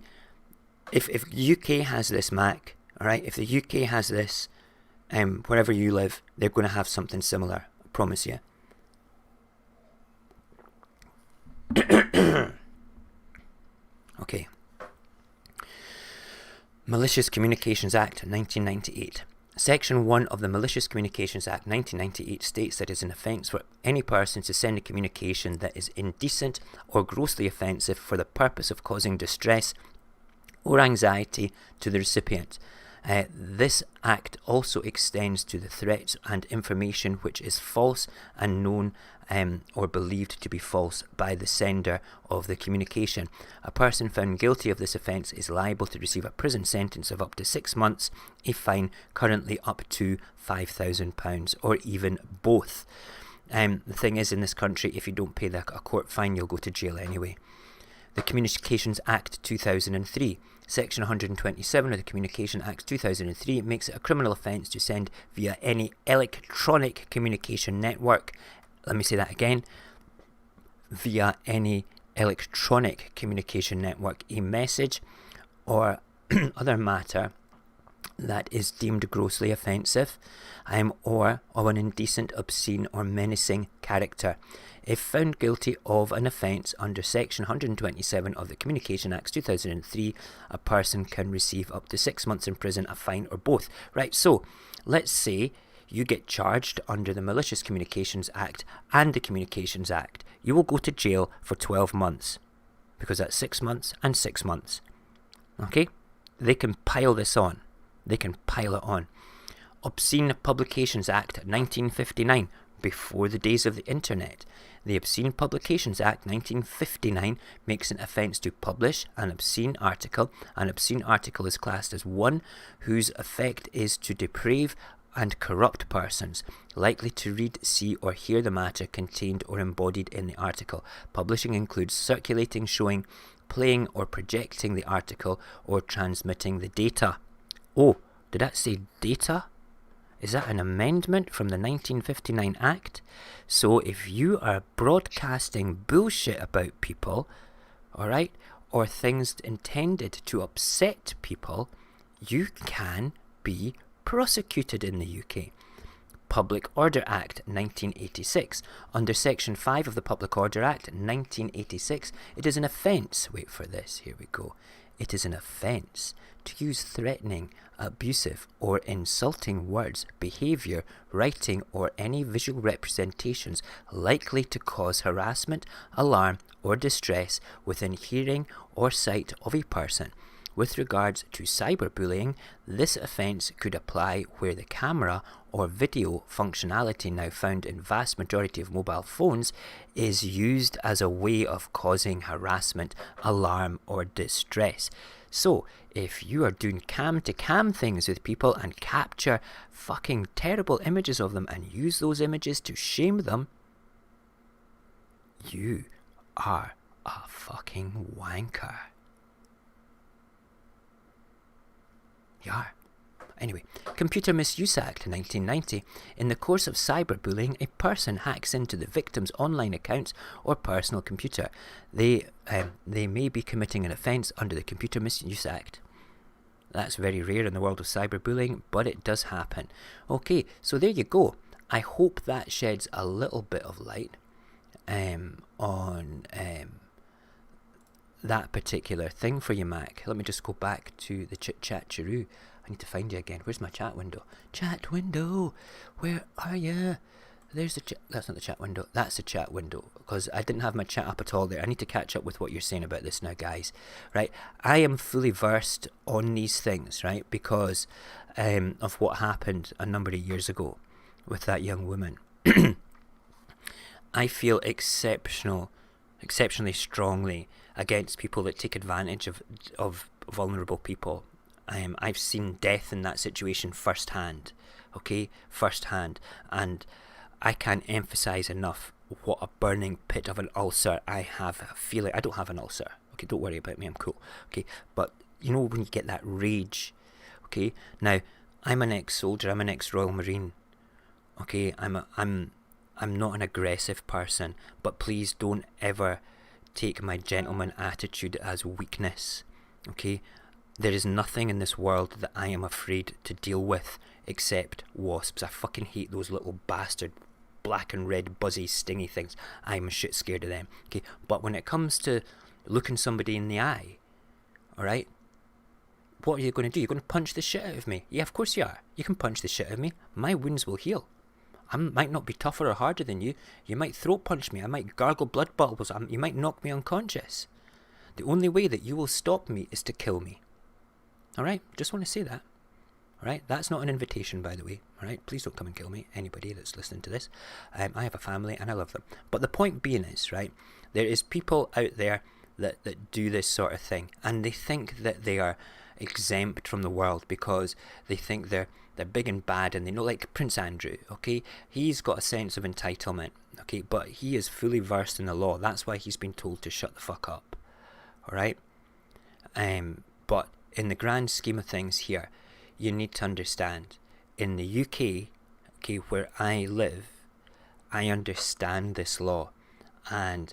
if UK has this, Mac, alright, if the UK has this, wherever you live, they're going to have something similar, I promise you. Okay. Malicious Communications Act 1998. Section 1 of the Malicious Communications Act 1998 states that it is an offence for any person to send a communication that is indecent or grossly offensive for the purpose of causing distress or anxiety to the recipient. This act also extends to the threats and information which is false and known or believed to be false by the sender of the communication. A person found guilty of this offence is liable to receive a prison sentence of up to 6 months, a fine currently up to £5,000, or even both. The thing is, in this country, if you don't pay a court fine, you'll go to jail anyway. The Communications Act 2003. Section 127 of the Communication Act 2003 makes it a criminal offence to send via any electronic communication network. Let me say that again. Via any electronic communication network, a message or other matter that is deemed grossly offensive or of an indecent, obscene or menacing character. If found guilty of an offence under Section 127 of the Communication Act 2003, a person can receive up to 6 months in prison, a fine, or both. Right, so let's say you get charged under the Malicious Communications Act and the Communications Act. You will go to jail for 12 months because that's 6 months and 6 months. Okay? They can pile this on. They can pile it on. Obscene Publications Act 1959, before the days of the internet. The Obscene Publications Act 1959 makes an offence to publish an obscene article. An obscene article is classed as one whose effect is to deprave and corrupt persons likely to read, see or hear the matter contained or embodied in the article. Publishing includes circulating, showing, playing or projecting the article or transmitting the data. Oh, did that say data? Is that an amendment from the 1959 Act? So if you are broadcasting bullshit about people, alright, or things intended to upset people, you can be prosecuted in the UK. Public Order Act 1986. Under Section 5 of the Public Order Act 1986, it is an offence, wait for this, here we go, it is an offence to use threatening, abusive or insulting words, behaviour, writing or any visual representations likely to cause harassment, alarm or distress within hearing or sight of a person. With regards to cyberbullying, this offence could apply where the camera or video functionality now found in vast majority of mobile phones is used as a way of causing harassment, alarm or distress. So, if you are doing cam-to-cam things with people and capture fucking terrible images of them and use those images to shame them, you are a fucking wanker. You are. Anyway, Computer Misuse Act 1990. In the course of cyberbullying, a person hacks into the victim's online accounts or personal computer. They may be committing an offence under the Computer Misuse Act. That's very rare in the world of cyberbullying, but it does happen. Okay, so there you go. I hope that sheds a little bit of light on that particular thing for you, Mac. Let me just go back to the chit-chat-chiroo. I need to find you again. Where's my chat window? Chat window! Where are you? There's the chat. That's not the chat window. That's the chat window. Because I didn't have my chat up at all there. I need to catch up with what you're saying about this now, guys. Right? I am fully versed on these things, right? Because of what happened a number of years ago with that young woman. I feel exceptionally strongly against people that take advantage of vulnerable people. I've seen death in that situation firsthand, and I can't emphasize enough what a burning pit of an ulcer I have feeling. I don't have an ulcer, okay, don't worry about me, I'm cool, okay, but you know when you get that rage, okay, now, I'm an ex-soldier, I'm an ex-Royal Marine, okay, I'm not an aggressive person, but please don't ever take my gentleman attitude as weakness, okay? There is nothing in this world that I am afraid to deal with except wasps. I fucking hate those little bastard black and red buzzy stingy things. I'm shit scared of them, okay? But when it comes to looking somebody in the eye, alright? What are you going to do? You're going to punch the shit out of me? Yeah, of course you are. You can punch the shit out of me. My wounds will heal. I might not be tougher or harder than you. You might throat punch me. I might gargle blood bubbles. You might knock me unconscious. The only way that you will stop me is to kill me. Alright? Just want to say that. Alright? That's not an invitation, by the way. Alright? Please don't come and kill me. Anybody that's listening to this. I have a family and I love them. But the point being is, right, there is people out there that do this sort of thing. And they think that they are exempt from the world because they think they're big and bad, and they know, like Prince Andrew, okay, he's got a sense of entitlement, okay, but he is fully versed in the law. That's why he's been told to shut the fuck up, alright? But in the grand scheme of things here, you need to understand, in the UK, okay, where I live, I understand this law, and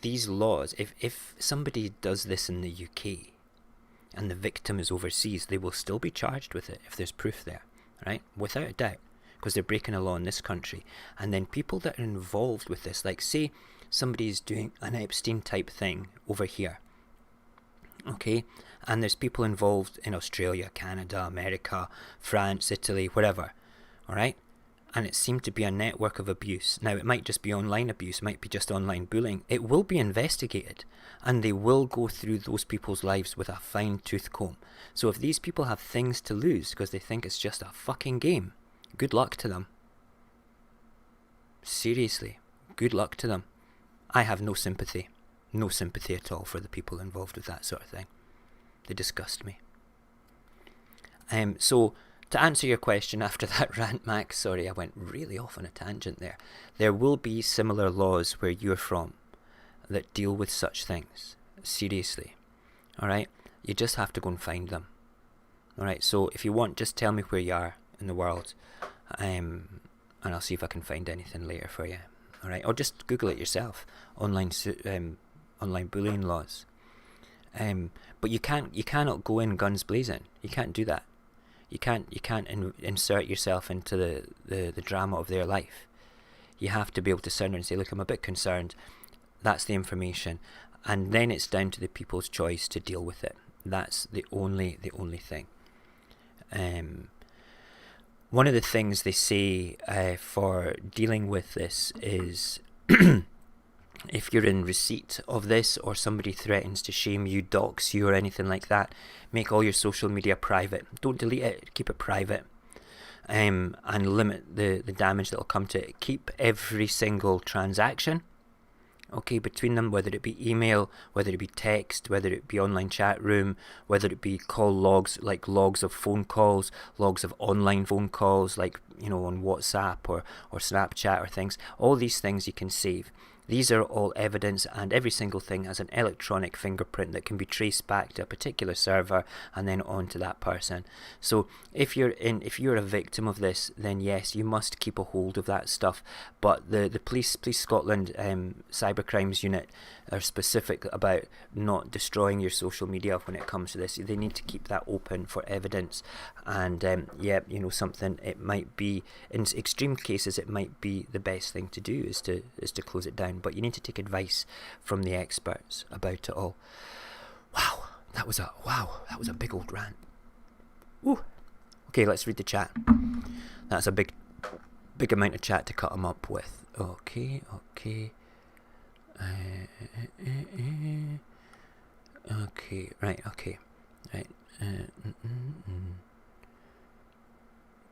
these laws, if somebody does this in the UK, and the victim is overseas, they will still be charged with it if there's proof there, right? Without a doubt, because they're breaking a law in this country. And then people that are involved with this, like say somebody's doing an Epstein type thing over here, okay? And there's people involved in Australia, Canada, America, France, Italy, wherever, alright? and it seemed to be a network of abuse. Now, it might just be online abuse, it might be just online bullying. It will be investigated, and they will go through those people's lives with a fine-tooth comb. So if these people have things to lose because they think it's just a fucking game, good luck to them. Seriously, good luck to them. I have no sympathy at all for the people involved with that sort of thing. They disgust me. So, to answer your question after that rant, Max, sorry, I went really off on a tangent there. There will be similar laws where you're from that deal with such things. Seriously. Alright? You just have to go and find them. Alright, so if you want, just tell me where you are in the world. And I'll see if I can find anything later for you. Alright, or just Google it yourself. Online bullying laws. But you cannot go in guns blazing. You can't do that. You can't insert yourself into the drama of their life. You have to be able to sit there and say, look, I'm a bit concerned. That's the information. And then it's down to the people's choice to deal with it. That's the only thing. One of the things they say for dealing with this is if you're in receipt of this or somebody threatens to shame you, dox you or anything like that, make all your social media private. Don't delete it, keep it private. And limit the damage that will come to it. Keep every single transaction, okay, between them, whether it be email, whether it be text, whether it be online chat room, whether it be call logs, like logs of phone calls, logs of online phone calls, like, you know, on WhatsApp or Snapchat or things. All these things you can save. These are all evidence, and every single thing has an electronic fingerprint that can be traced back to a particular server and then on to that person. So if you're a victim of this, then yes, you must keep a hold of that stuff. But the Police Scotland cybercrimes unit are specific about not destroying your social media when it comes to this. They need to keep that open for evidence. And something, it might be, in extreme cases, it might be the best thing to do is to close it down. But you need to take advice from the experts about it all. Wow, that was a big old rant. Ooh. Okay, let's read the chat. That's a big amount of chat to cut them up with. Okay. Okay, right.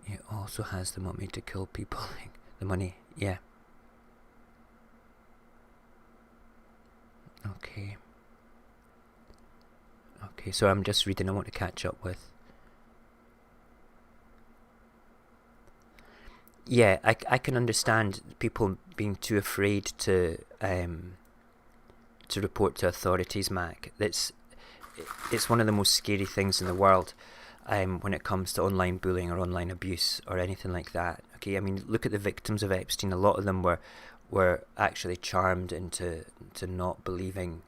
It also has the money to kill people. The money, yeah. Okay, so I'm just reading. I want to catch up with. Yeah, I can understand people being too afraid to report to authorities, Mac. It's one of the most scary things in the world when it comes to online bullying or online abuse or anything like that. Okay, I mean, look at the victims of Epstein. A lot of them were actually charmed into not believing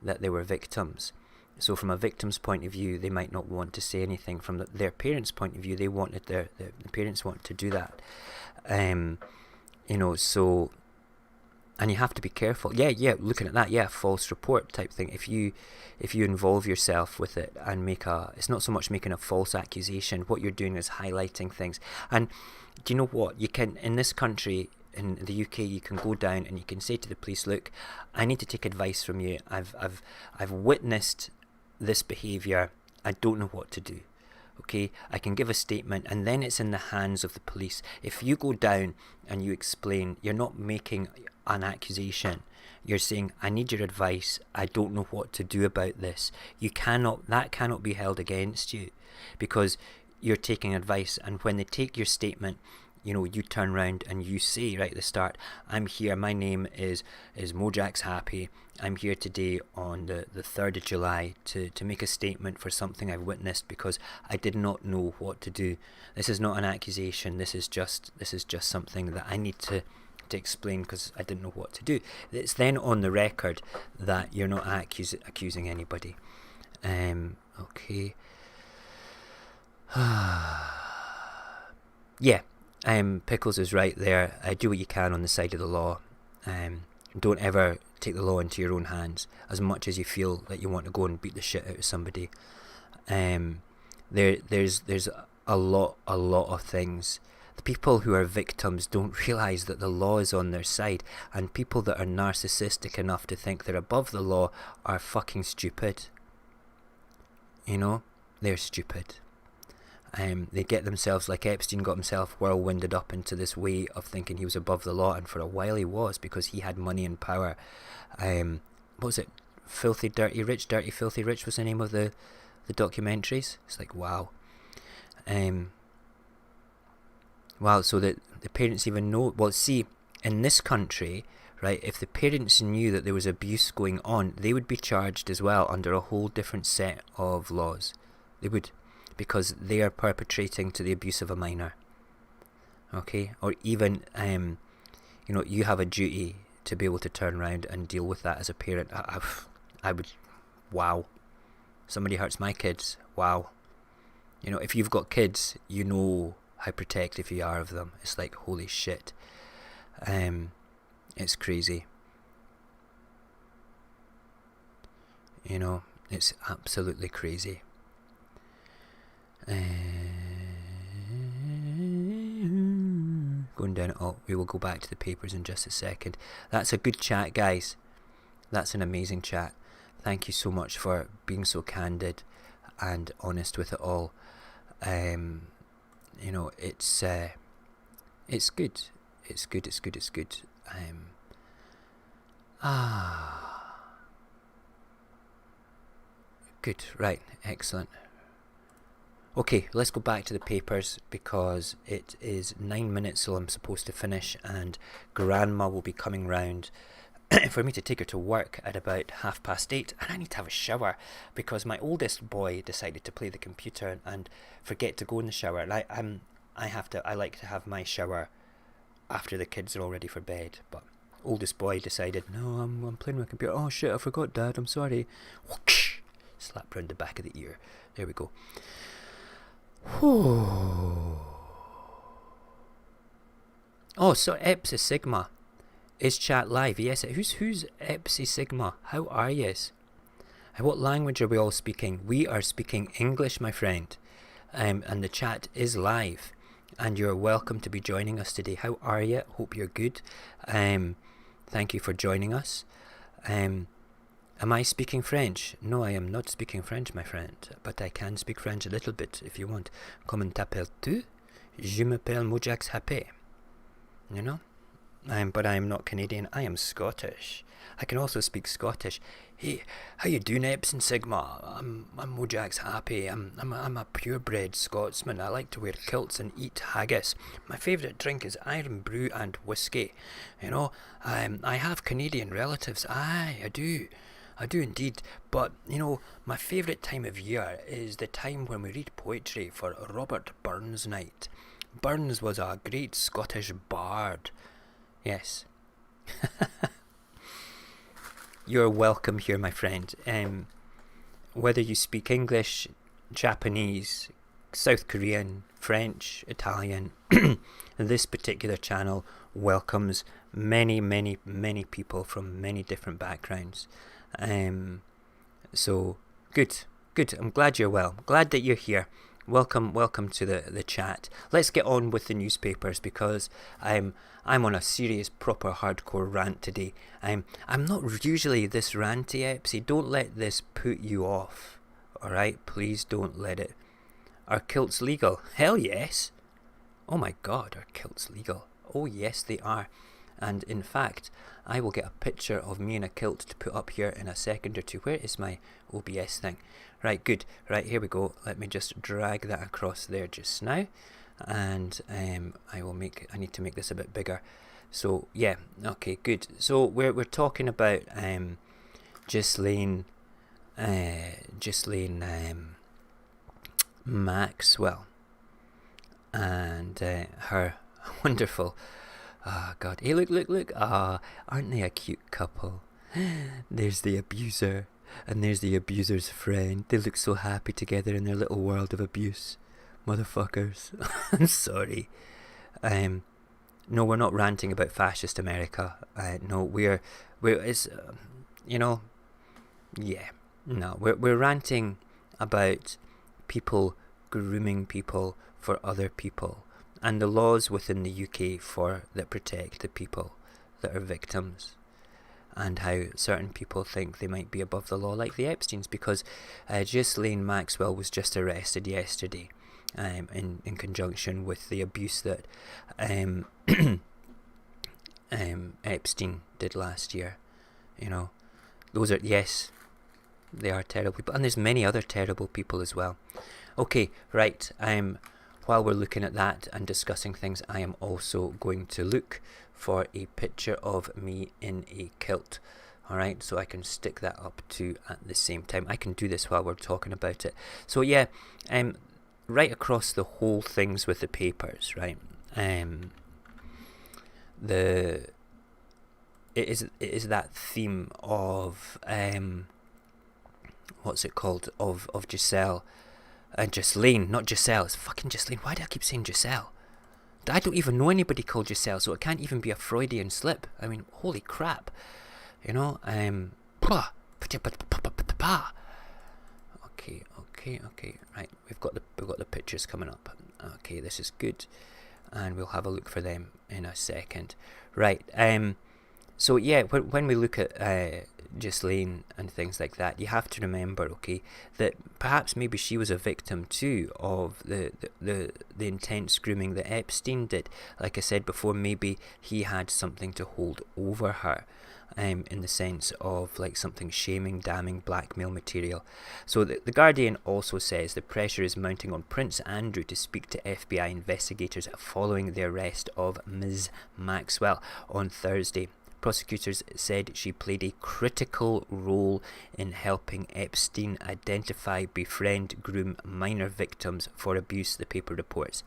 that they were victims. So from a victim's point of view, they might not want to say anything. From their parents' point of view, they wanted the parents wanted to do that. So, and you have to be careful. Yeah, looking at that, false report type thing. If you involve yourself with it and it's not so much making a false accusation. What you're doing is highlighting things. And do you know what? You can, in this country, in the UK, you can go down and you can say to the police, look, I need to take advice from you. I've witnessed this behaviour. I don't know what to do. Okay, I can give a statement, and then it's in the hands of the police. If you go down and you explain, you're not making an accusation. You're saying, I need your advice. I don't know what to do about this. That cannot be held against you, because you're taking advice. And when they take your statement, you turn around and you say right at the start, I'm here, my name is Mojax Happy. I'm here today on the 3rd of July to make a statement for something I've witnessed because I did not know what to do. This is not an accusation. This is just something that I need to explain because I didn't know what to do. It's then on the record that you're not accusing anybody. Okay. Yeah. Pickles is right there. Do what you can on the side of the law. Don't ever take the law into your own hands as much as you feel that you want to go and beat the shit out of somebody. There's a lot of things The people who are victims don't realise that the law is on their side, and people that are narcissistic enough to think they're above the law are fucking stupid. You know, they're stupid. They get themselves, like Epstein got himself whirlwinded up into this way of thinking he was above the law, and for a while he was, because he had money and power. What was it? Filthy, Dirty Rich, Dirty, Filthy Rich was the name of the documentaries. It's like, wow. Wow, so that the parents even know. Well, see, in this country, right, if the parents knew that there was abuse going on, they would be charged as well under a whole different set of laws. They would, because they are perpetrating to the abuse of a minor. Okay, or even, you know, you have a duty to be able to turn around and deal with that as a parent. I would, wow. Somebody hurts my kids, wow. You know, if you've got kids, you know how protective you are of them. It's like, holy shit. It's crazy. You know, it's absolutely crazy. Going down it all. We will go back to the papers in just a second. That's a good chat, guys. That's an amazing chat. Thank you so much for being so candid and honest with it all. You know, it's good. It's good. It's good. It's good. Good. Right. Excellent. Okay, let's go back to the papers, because it is 9 minutes till I'm supposed to finish, and Grandma will be coming round for me to take her to work at about 8:30, and I need to have a shower because my oldest boy decided to play the computer and forget to go in the shower. And I like to have my shower after the kids are all ready for bed, but oldest boy decided, no, I'm playing my computer. Oh shit, I forgot, Dad, I'm sorry. Whoosh! Slap round the back of the ear. There we go. Oh, so Epsi Sigma is chat live. Yes, who's Epsi Sigma? How are yous? What language are we all speaking? We are speaking English, my friend. And the chat is live, and you're welcome to be joining us today. How are you? Hope you're good. Thank you for joining us. Am I speaking French? No, I am not speaking French, my friend, but I can speak French a little bit if you want. Comment t'appelles-tu? Je m'appelle Mojax Happy. You know? But I am not Canadian, I am Scottish. I can also speak Scottish. Hey, how you doing, Epson Sigma? I'm Mojax Happy. I'm a purebred Scotsman. I like to wear kilts and eat haggis. My favourite drink is Iron Brew and whiskey. You know, I have Canadian relatives. Aye, I do. I do indeed, but, you know, my favourite time of year is the time when we read poetry for Robert Burns Night. Burns was a great Scottish bard. Yes. You're welcome here, my friend. Whether you speak English, Japanese, South Korean, French, Italian, this particular channel welcomes many, many, many people from many different backgrounds. So good. I'm glad you're well. Glad that you're here. Welcome to the chat. Let's get on with the newspapers, because I'm on a serious, proper, hardcore rant today. I'm not usually this ranty, Epsy. Don't let this put you off. All right, please don't let it. Are kilts legal? Hell yes. Oh my God, are kilts legal? Oh yes, they are. And in fact, I will get a picture of me in a kilt to put up here in a second or two. Where is my OBS thing? Right, good. Right, here we go. Let me just drag that across there just now. And I need to make this a bit bigger. So yeah, okay, good. So we're talking about Ghislaine Maxwell and her wonderful. Ah, oh, God. Hey, look. Ah, aren't they a cute couple? There's the abuser, and there's the abuser's friend. They look so happy together in their little world of abuse. Motherfuckers. I'm sorry. No, we're not ranting about fascist America. No, we're you know, yeah. No, we're ranting about people grooming people for other people. and the laws within the UK that protect the people that are victims, and how certain people think they might be above the law, like the Epsteins, because Ghislaine Maxwell was just arrested yesterday in conjunction with the abuse that Epstein did last year. You know, those are, yes, they are terrible people, and there's many other terrible people as well. Okay, right, while we're looking at that and discussing things, I am also going to look for a picture of me in a kilt. Alright, so I can stick that up too at the same time. I can do this while we're talking about it. So yeah, right across the whole things with the papers, right? It is that theme of what's it called? Of Giselle. Ghislaine, not Giselle. It's fucking Ghislaine. Why do I keep saying Giselle? I don't even know anybody called Giselle, so it can't even be a Freudian slip. I mean, holy crap. You know, okay, right, we've got the pictures coming up. Okay, this is good, and we'll have a look for them in a second. Right, so yeah, when we look at Ghislaine and things like that, you have to remember, okay, that perhaps maybe she was a victim too of the intense grooming that Epstein did. Like I said before, maybe he had something to hold over her, in the sense of like something shaming, damning, blackmail material. So the Guardian also says the pressure is mounting on Prince Andrew to speak to FBI investigators following the arrest of Ms. Maxwell on Thursday. Prosecutors said she played a critical role in helping Epstein identify, befriend, groom minor victims for abuse, the paper reports.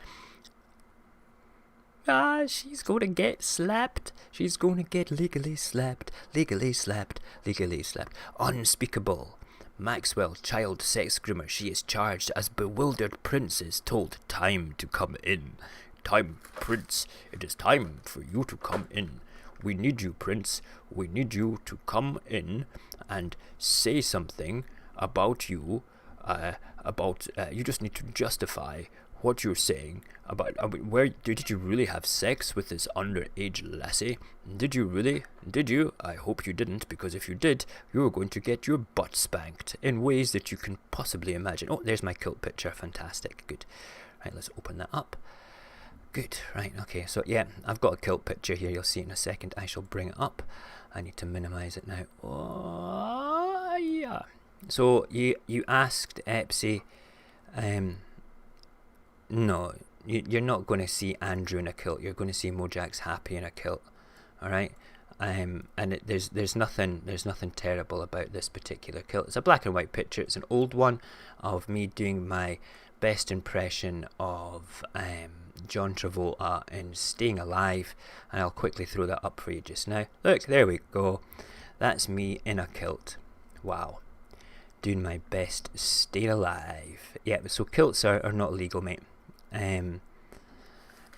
She's going to get slapped. She's going to get legally slapped. Legally slapped. Legally slapped. Unspeakable. Maxwell, child sex groomer. She is charged as bewildered Prince is told time to come in. Time, Prince. It is time for you to come in. We need you, Prince. We need you to come in and say something about you. You just need to justify what you're saying about. Where did you really have sex with this underage lassie? Did you really? Did you? I hope you didn't, because if you did, you're going to get your butt spanked in ways that you can possibly imagine. Oh, there's my kilt picture. Fantastic. Good. Right, let's open that up. Good, right, okay, so yeah, I've got a kilt picture here, you'll see it in a second. I shall bring it up. I need to minimize it now. Oh, yeah. So you asked Epsy, no, you're not going to see Andrew in a kilt. You're going to see Mojax Happy in a kilt, all right? And there's nothing terrible about this particular kilt. It's a black and white picture. It's an old one of me doing my best impression of John Travolta in Staying Alive, and I'll quickly throw that up for you just now. Look, there we go. That's me in a kilt. Wow. Doing my best staying alive. Yeah, so kilts are not legal, mate.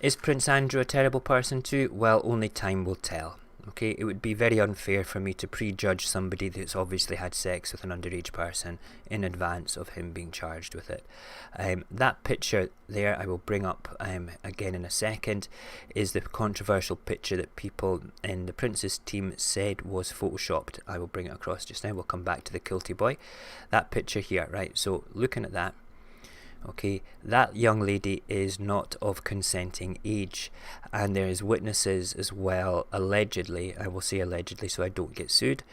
Is Prince Andrew a terrible person too? Well, only time will tell. Okay, it would be very unfair for me to prejudge somebody that's obviously had sex with an underage person in advance of him being charged with it. That picture there, I will bring up again in a second, is the controversial picture that people in the Prince's team said was photoshopped. I will bring it across just now. We'll come back to the Kilty boy. That picture here, right, so looking at that, okay, that young lady is not of consenting age, and there is witnesses as well, allegedly, I will say allegedly so I don't get sued,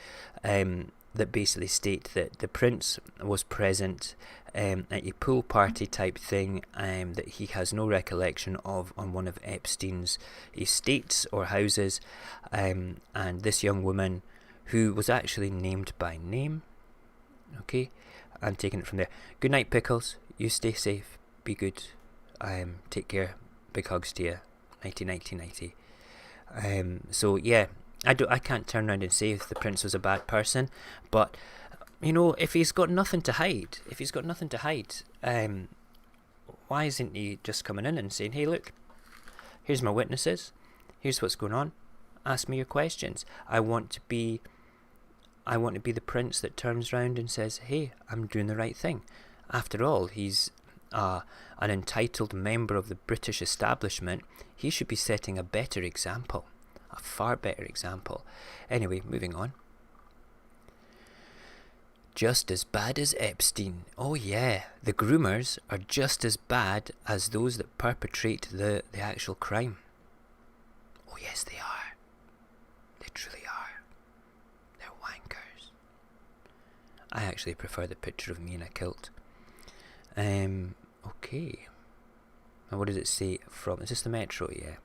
that basically state that the Prince was present at a pool party type thing that he has no recollection of on one of Epstein's estates or houses, and this young woman, who was actually named by name, okay, I'm taking it from there. Good night, Pickles. You stay safe, be good, take care, big hugs to you, 90. So yeah, I can't turn around and say if the Prince was a bad person, but you know, if he's got nothing to hide, why isn't he just coming in and saying, hey look, here's my witnesses, here's what's going on, ask me your questions. I want to be the Prince that turns around and says, hey, I'm doing the right thing. After all, he's an entitled member of the British establishment, he should be setting a better example. A far better example. Anyway, moving on. Just as bad as Epstein. Oh yeah, the groomers are just as bad as those that perpetrate the actual crime. Oh yes, they are. They truly are. They're wankers. I actually prefer the picture of me in a kilt. Okay. Now what does it say from? Is this the Metro? Yeah.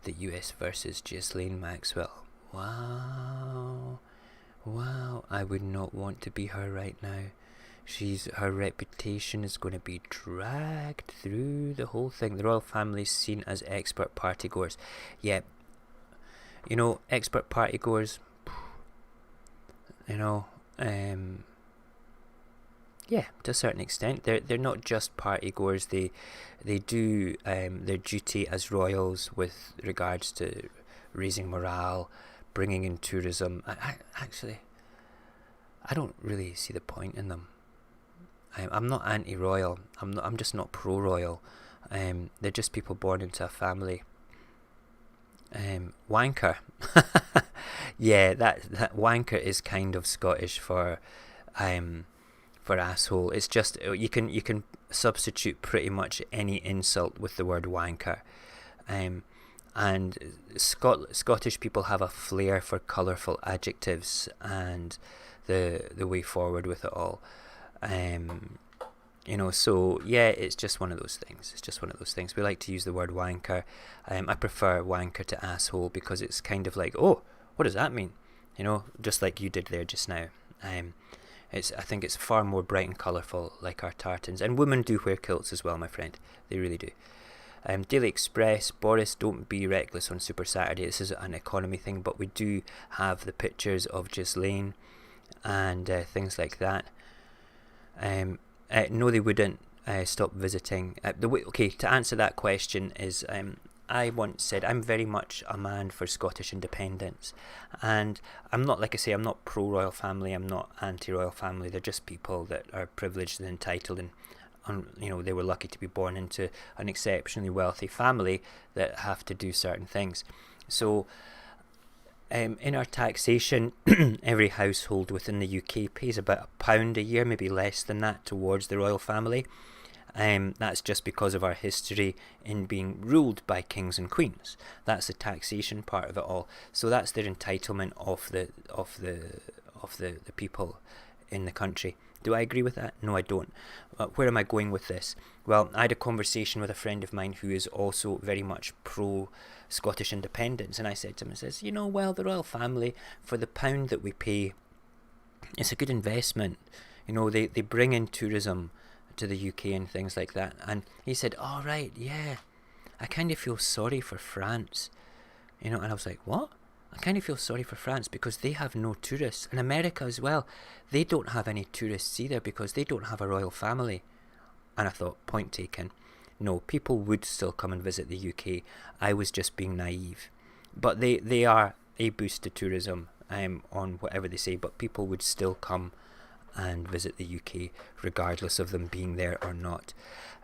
The US versus Ghislaine Maxwell. Wow. Wow. I would not want to be her right now. Her reputation is going to be dragged through the whole thing. The royal family is seen as expert partygoers. Yeah. You know, expert partygoers. You know, yeah, to a certain extent, they're not just party goers. They do their duty as royals with regards to raising morale, bringing in tourism. I don't really see the point in them. I'm not anti-royal. I'm just not pro-royal. They're just people born into a family. Wanker. Yeah, that wanker is kind of Scottish for asshole. It's just you can substitute pretty much any insult with the word wanker, and Scottish people have a flair for colourful adjectives and the way forward with it all. You know, so yeah, it's just one of those things. We like to use the word wanker. I prefer wanker to asshole because it's kind of like, oh, what does that mean? You know, just like you did there just now. I think it's far more bright and colourful, like our tartans. And women do wear kilts as well, my friend. They really do. Daily Express, Boris, don't be reckless on Super Saturday. This is an economy thing, but we do have the pictures of Ghislaine and things like that. No, they wouldn't stop visiting. Okay, to answer that question is... I once said I'm very much a man for Scottish independence, and I'm not, like I say, I'm not pro-royal family, I'm not anti-royal family. They're just people that are privileged and entitled, and you know, they were lucky to be born into an exceptionally wealthy family that have to do certain things. So in our taxation, every household within the UK pays about £1 a year, maybe less than that, towards the royal family. That's just because of our history in being ruled by kings and queens. That's the taxation part of it all. So that's their entitlement of the people in the country. Do I agree with that? No, I don't. Where am I going with this? Well, I had a conversation with a friend of mine who is also very much pro Scottish independence, and I said to him, you know, well, the royal family, for the £1 that we pay, it's a good investment. You know, they bring in tourism to the UK and things like that. And he said, oh right, yeah, I kind of feel sorry for France, you know. And I was like, what? I kind of feel sorry for France because they have no tourists, and America as well, they don't have any tourists either because they don't have a royal family. And I thought, point taken. No, people would still come and visit the UK. I was just being naive. But they are a boost to tourism on whatever they say, but people would still come and visit the UK regardless of them being there or not.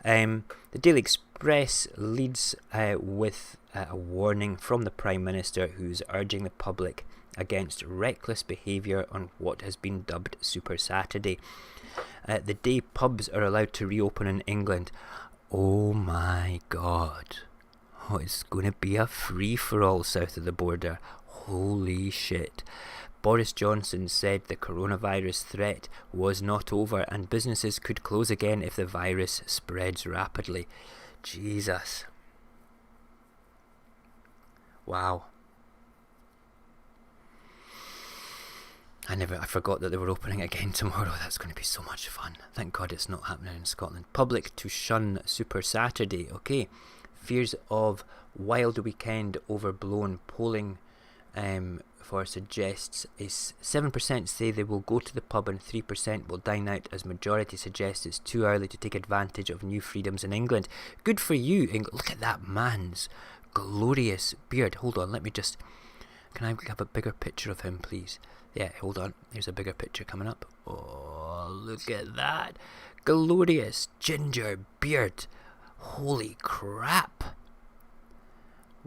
The Daily Express leads with a warning from the Prime Minister, who's urging the public against reckless behaviour on what has been dubbed Super Saturday. The day pubs are allowed to reopen in England. Oh my god. Oh, it's going to be a free-for-all south of the border. Holy shit. Boris Johnson said the coronavirus threat was not over and businesses could close again if the virus spreads rapidly. Jesus. Wow. I forgot that they were opening again tomorrow. That's going to be so much fun. Thank God it's not happening in Scotland. Public to shun Super Saturday. Okay. Fears of wild weekend overblown. Polling for suggests is 7% say they will go to the pub and 3% will dine out, as majority suggests it's too early to take advantage of new freedoms in England. Good for you, England. Look at that man's glorious beard. Hold on, let me just... Can I have a bigger picture of him, please? Yeah, hold on. Here's a bigger picture coming up. Oh, look at that. Glorious ginger beard. Holy crap.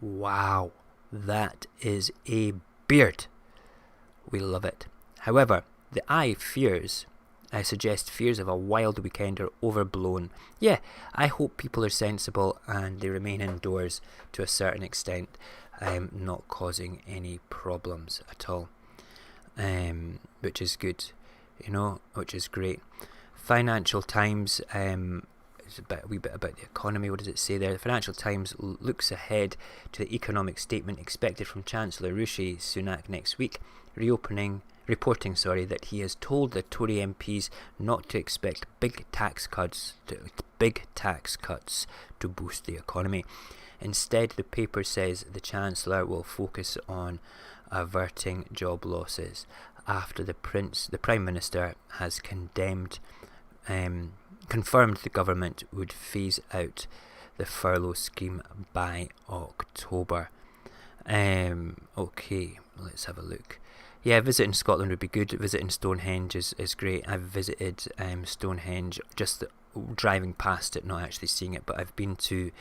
Wow. That is a beard. We love it. However, I suggest fears of a wild weekend are overblown. Yeah, I hope people are sensible and they remain indoors to a certain extent, not causing any problems at all. Which is good, which is great. Financial Times, it's a wee bit about the economy. What does it say there? The Financial Times looks ahead to the economic statement expected from Chancellor Rishi Sunak next week, reporting that he has told the Tory MPs not to expect big tax cuts to boost the economy. Instead, the paper says the Chancellor will focus on averting job losses after the Prime Minister has confirmed the government would phase out the furlough scheme by October. Okay, let's have a look. Yeah, visiting Scotland would be good. Visiting Stonehenge is great. I've visited Stonehenge, just driving past it, not actually seeing it, but I've been to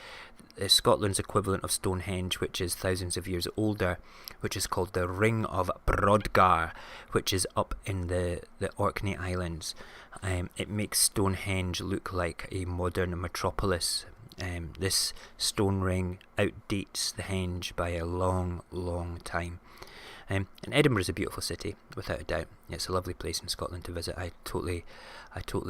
Scotland's equivalent of Stonehenge, which is thousands of years older, which is called the Ring of Brodgar, which is up in the Orkney Islands. It makes Stonehenge look like a modern metropolis. This stone ring outdates the Henge by a long, long time. And Edinburgh is a beautiful city, without a doubt. It's a lovely place in Scotland to visit. I totally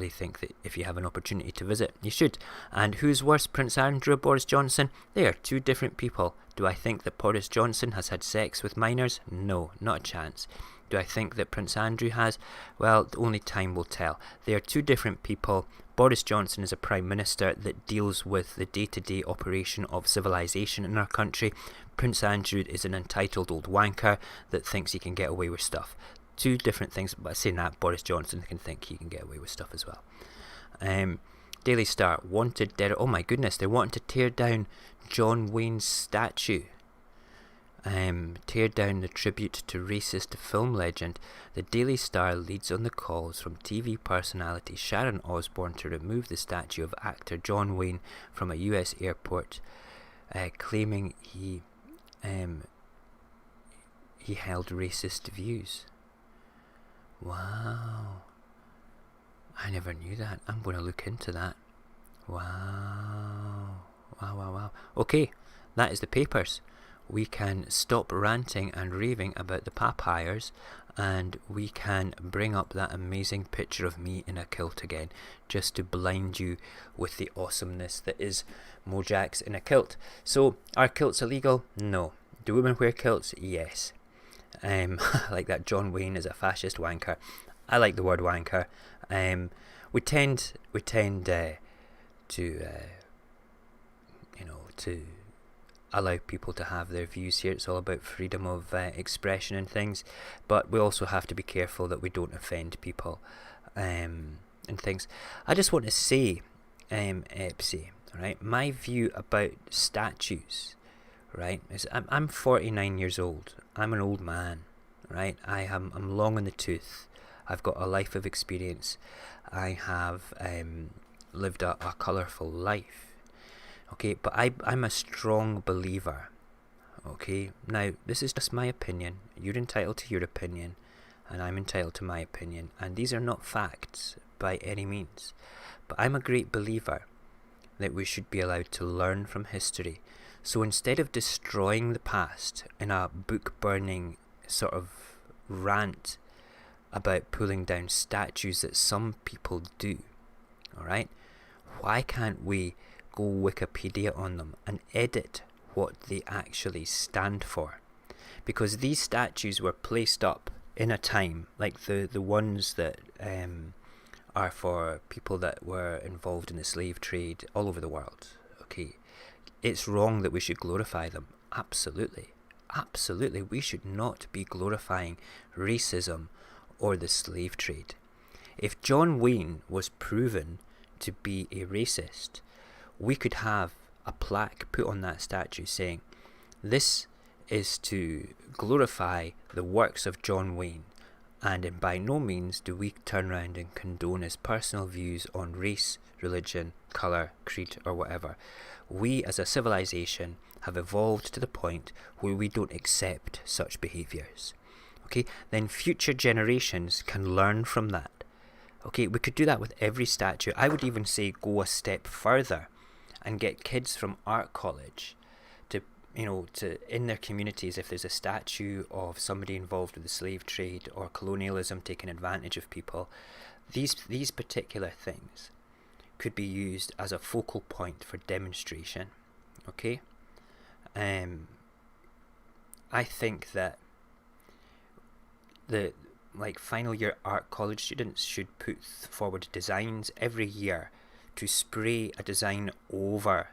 think that if you have an opportunity to visit, you should. And who's worse, Prince Andrew or Boris Johnson? They are two different people. Do I think that Boris Johnson has had sex with minors? No, not a chance. Do I think that Prince Andrew has? Well, only time will tell. They are two different people. Boris Johnson is a Prime Minister that deals with the day-to-day operation of civilization in our country. Prince Andrew is an entitled old wanker that thinks he can get away with stuff. Two different things, but saying that, Boris Johnson can think he can get away with stuff as well. Daily Star, wanted dead. Oh my goodness, they're wanting to tear down John Wayne's statue. Tear down the tribute to racist film legend. The Daily Star leads on the calls from TV personality Sharon Osbourne to remove the statue of actor John Wayne from a US airport, claiming he held racist views. Wow. I never knew that. I'm going to look into that. Wow. Okay, that is the papers. We can stop ranting and raving about the papayers, and we can bring up that amazing picture of me in a kilt again, just to blind you with the awesomeness that is Mojax in a kilt. So, are kilts illegal? No. Do women wear kilts? Yes. Like that John Wayne is a fascist wanker. I like the word wanker. We tend to allow people to have their views here. It's all about freedom of expression and things, but we also have to be careful that we don't offend people and things. I just want to say, Epsy, right, my view about statues, right, is I'm 49 years old. I'm an old man, right? I'm long in the tooth. I've got a life of experience. I have lived a colourful life. Okay, but I'm a strong believer. Okay, now this is just my opinion. You're entitled to your opinion, and I'm entitled to my opinion. And these are not facts by any means. But I'm a great believer that we should be allowed to learn from history. So instead of destroying the past in a book-burning sort of rant about pulling down statues that some people do, alright, why can't we go Wikipedia on them and edit what they actually stand for? Because these statues were placed up in a time like the ones that are for people that were involved in the slave trade all over the world. Okay, it's wrong that we should glorify them. Absolutely, we should not be glorifying racism or the slave trade. If John Wayne was proven to be a racist, we could have a plaque put on that statue saying, this is to glorify the works of John Wayne, and by no means do we turn around and condone his personal views on race, religion, colour, creed, or whatever. We as a civilization have evolved to the point where we don't accept such behaviours. Okay, then future generations can learn from that. Okay, we could do that with every statue. I would even say go a step further and get kids from art college to, in their communities, if there's a statue of somebody involved with the slave trade or colonialism taking advantage of people, these particular things could be used as a focal point for demonstration. Okay, I think that the final year art college students should put forward designs every year to spray a design over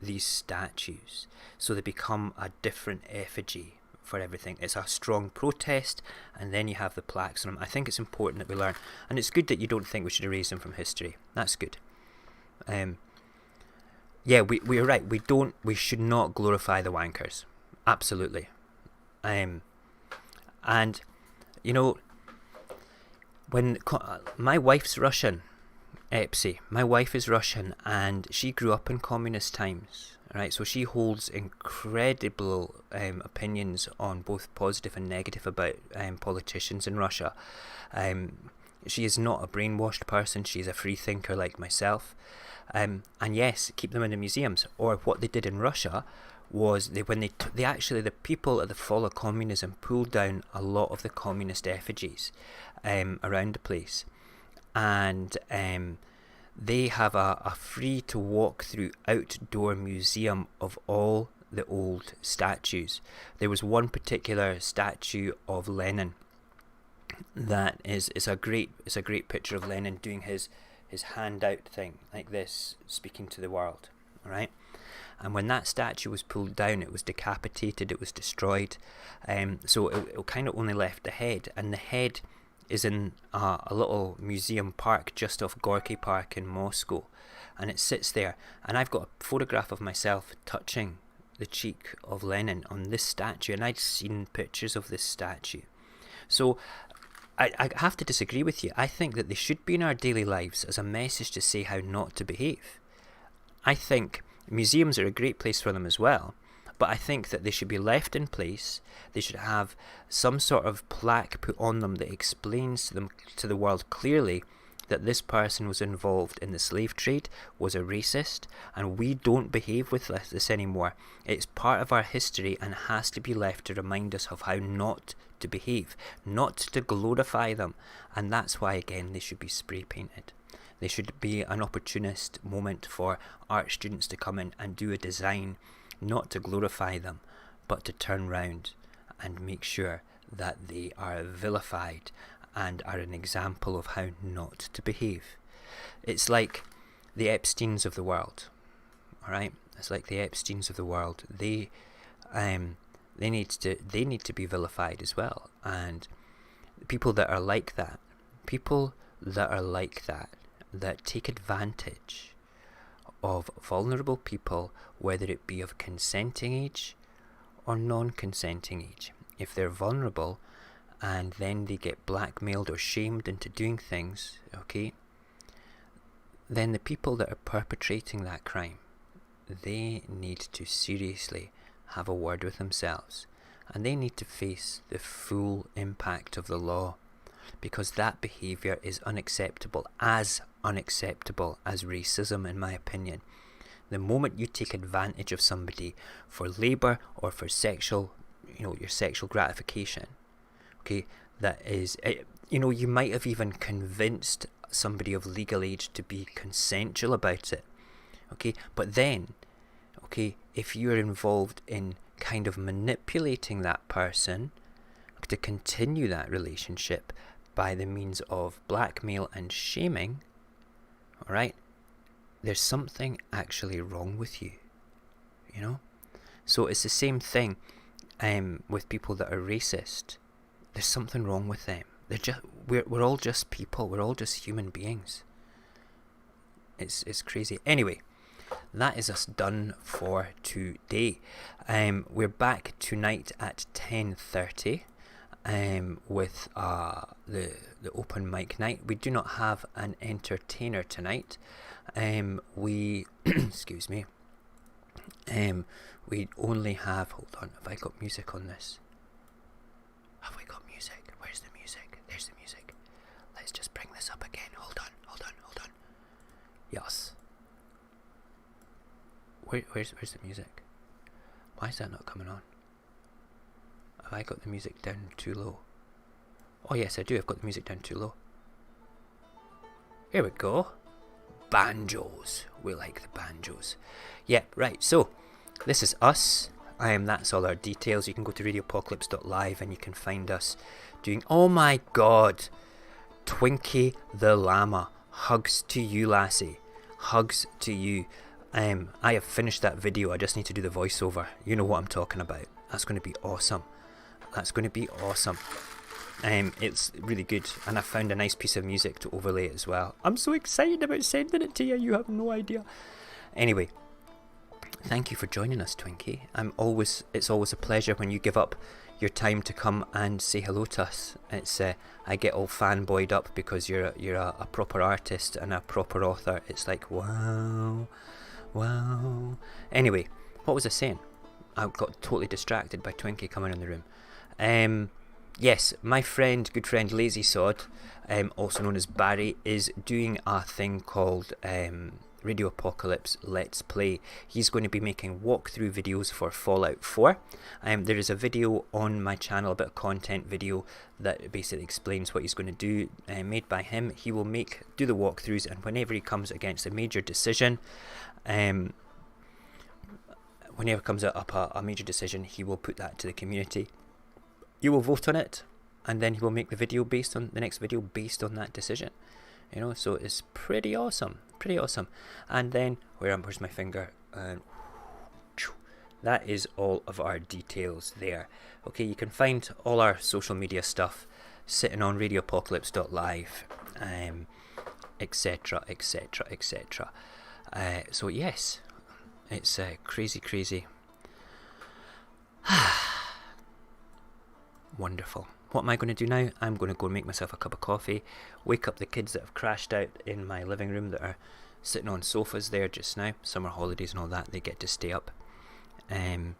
these statues so they become a different effigy for everything. It's a strong protest, and then you have the plaques on them. I think it's important that we learn, and it's good that you don't think we should erase them from history. That's good. We're right. We should not glorify the wankers. Absolutely. And when my wife's Russian, Epsi, my wife is Russian, and she grew up in communist times, right? So she holds incredible opinions on both positive and negative about politicians in Russia. She is not a brainwashed person. She's a free thinker like myself. And yes, keep them in the museums. Or what they did in Russia was the people at the fall of communism pulled down a lot of the communist effigies around the place, and they have a free to walk through outdoor museum of all the old statues. There was one particular statue of Lenin that is a great picture of Lenin doing his hand out thing like this, speaking to the world, right? And when that statue was pulled down, it was decapitated, it was destroyed. So it kind of only left the head, and the head is in a little museum park just off Gorky Park in Moscow, and it sits there. And I've got a photograph of myself touching the cheek of Lenin on this statue, and I'd seen pictures of this statue. So I have to disagree with you. I think that they should be in our daily lives as a message to say how not to behave. I think museums are a great place for them as well, but I think that they should be left in place. They should have some sort of plaque put on them that explains to the world clearly that this person was involved in the slave trade, was a racist, and we don't behave with this anymore. It's part of our history and has to be left to remind us of how not to behave, not to glorify them. And that's why, again, they should be spray painted. They should be an opportunist moment for art students to come in and do a design, not to glorify them, but to turn round and make sure that they are vilified and are an example of how not to behave. It's like the Epsteins of the world, all right? It's like the Epsteins of the world. They need to be vilified as well. And people that are like that, that take advantage of vulnerable people, whether it be of consenting age or non-consenting age. If they're vulnerable and then they get blackmailed or shamed into doing things, okay, then the people that are perpetrating that crime, they need to seriously have a word with themselves, and they need to face the full impact of the law, because that behaviour is unacceptable as racism, in my opinion. The moment you take advantage of somebody for labour or for sexual, your sexual gratification, okay, that is, you might have even convinced somebody of legal age to be consensual about it, okay, but then, okay, if you're involved in kind of manipulating that person to continue that relationship by the means of blackmail and shaming, all right, there's something actually wrong with you, So it's the same thing with people that are racist. There's something wrong with them. We're all just people. We're all just human beings. It's crazy. Anyway, that is us done for today. We're back tonight at 10:30. with the open mic night. We do not have an entertainer tonight. We excuse me. We only have, hold on, have I got music on this? Have we got music? Where's the music? There's the music. Let's just bring this up again. Hold on. Yes. Where's the music? Why is that not coming on? Have I got the music down too low? Oh yes, I do. I've got the music down too low. Here we go. Banjos. We like the banjos. Yep, right. So, this is us. That's all our details. You can go to radioapocalypse.live and you can find us doing... Oh my god! Twinkie the Llama. Hugs to you, lassie. Hugs to you. I have finished that video. I just need to do the voiceover. You know what I'm talking about. That's going to be awesome. It's really good, and I found a nice piece of music to overlay it as well. I'm so excited about sending it to you. You have no idea. Anyway, thank you for joining us, Twinkie. It's always a pleasure when you give up your time to come and say hello to us. I get all fanboyed up because you're a proper artist and a proper author. It's like wow. Anyway, what was I saying? I got totally distracted by Twinkie coming in the room. Yes, my good friend Lazy Sod, also known as Barry, is doing a thing called Radio Apocalypse Let's Play. He's going to be making walkthrough videos for Fallout 4. There is a video on my channel, a bit of content video that basically explains what he's going to do, made by him. He will do the walkthroughs, and whenever he comes against a major decision, whenever comes up a major decision, he will put that to the community. You will vote on it, and then he will make the next video based on that decision. So it's pretty awesome. And then where's my finger? That is all of our details there. Okay, you can find all our social media stuff sitting on radioapocalypse.live, etc. So yes, it's crazy. Wonderful. What am I going to do now? I'm going to go make myself a cup of coffee, wake up the kids that have crashed out in my living room that are sitting on sofas there just now. Summer holidays and all that, they get to stay up. I'm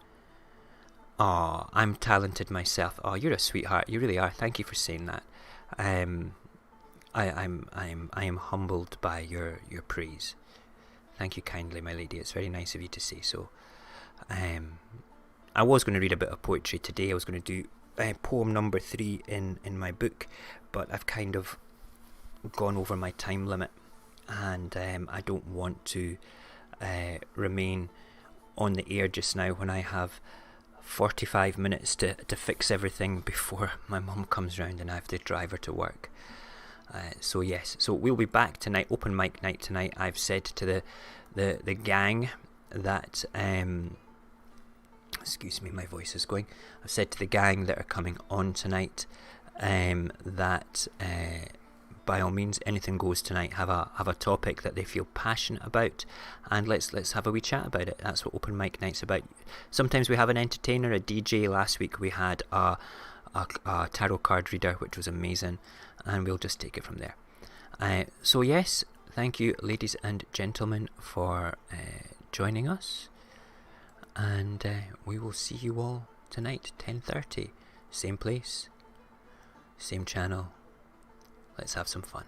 talented myself. Oh, you're a sweetheart. You really are. Thank you for saying that. I am humbled by your praise. Thank you kindly, my lady. It's very nice of you to say so. I was going to read a bit of poetry today. I was going to do poem number 3 in my book, but I've kind of gone over my time limit, and I don't want to remain on the air just now when I have 45 minutes to fix everything before my mum comes round and I have to drive her to work. So we'll be back tonight, open mic night tonight. I've said to the gang that excuse me, my voice is going. I've said to the gang that are coming on tonight that by all means, anything goes tonight. Have a topic that they feel passionate about, and let's have a wee chat about it. That's what open mic night's about. Sometimes we have an entertainer, a DJ. Last week we had a tarot card reader, which was amazing, and we'll just take it from there. So yes, thank you, ladies and gentlemen, for joining us. And we will see you all tonight, 10:30, same place, same channel. Let's have some fun.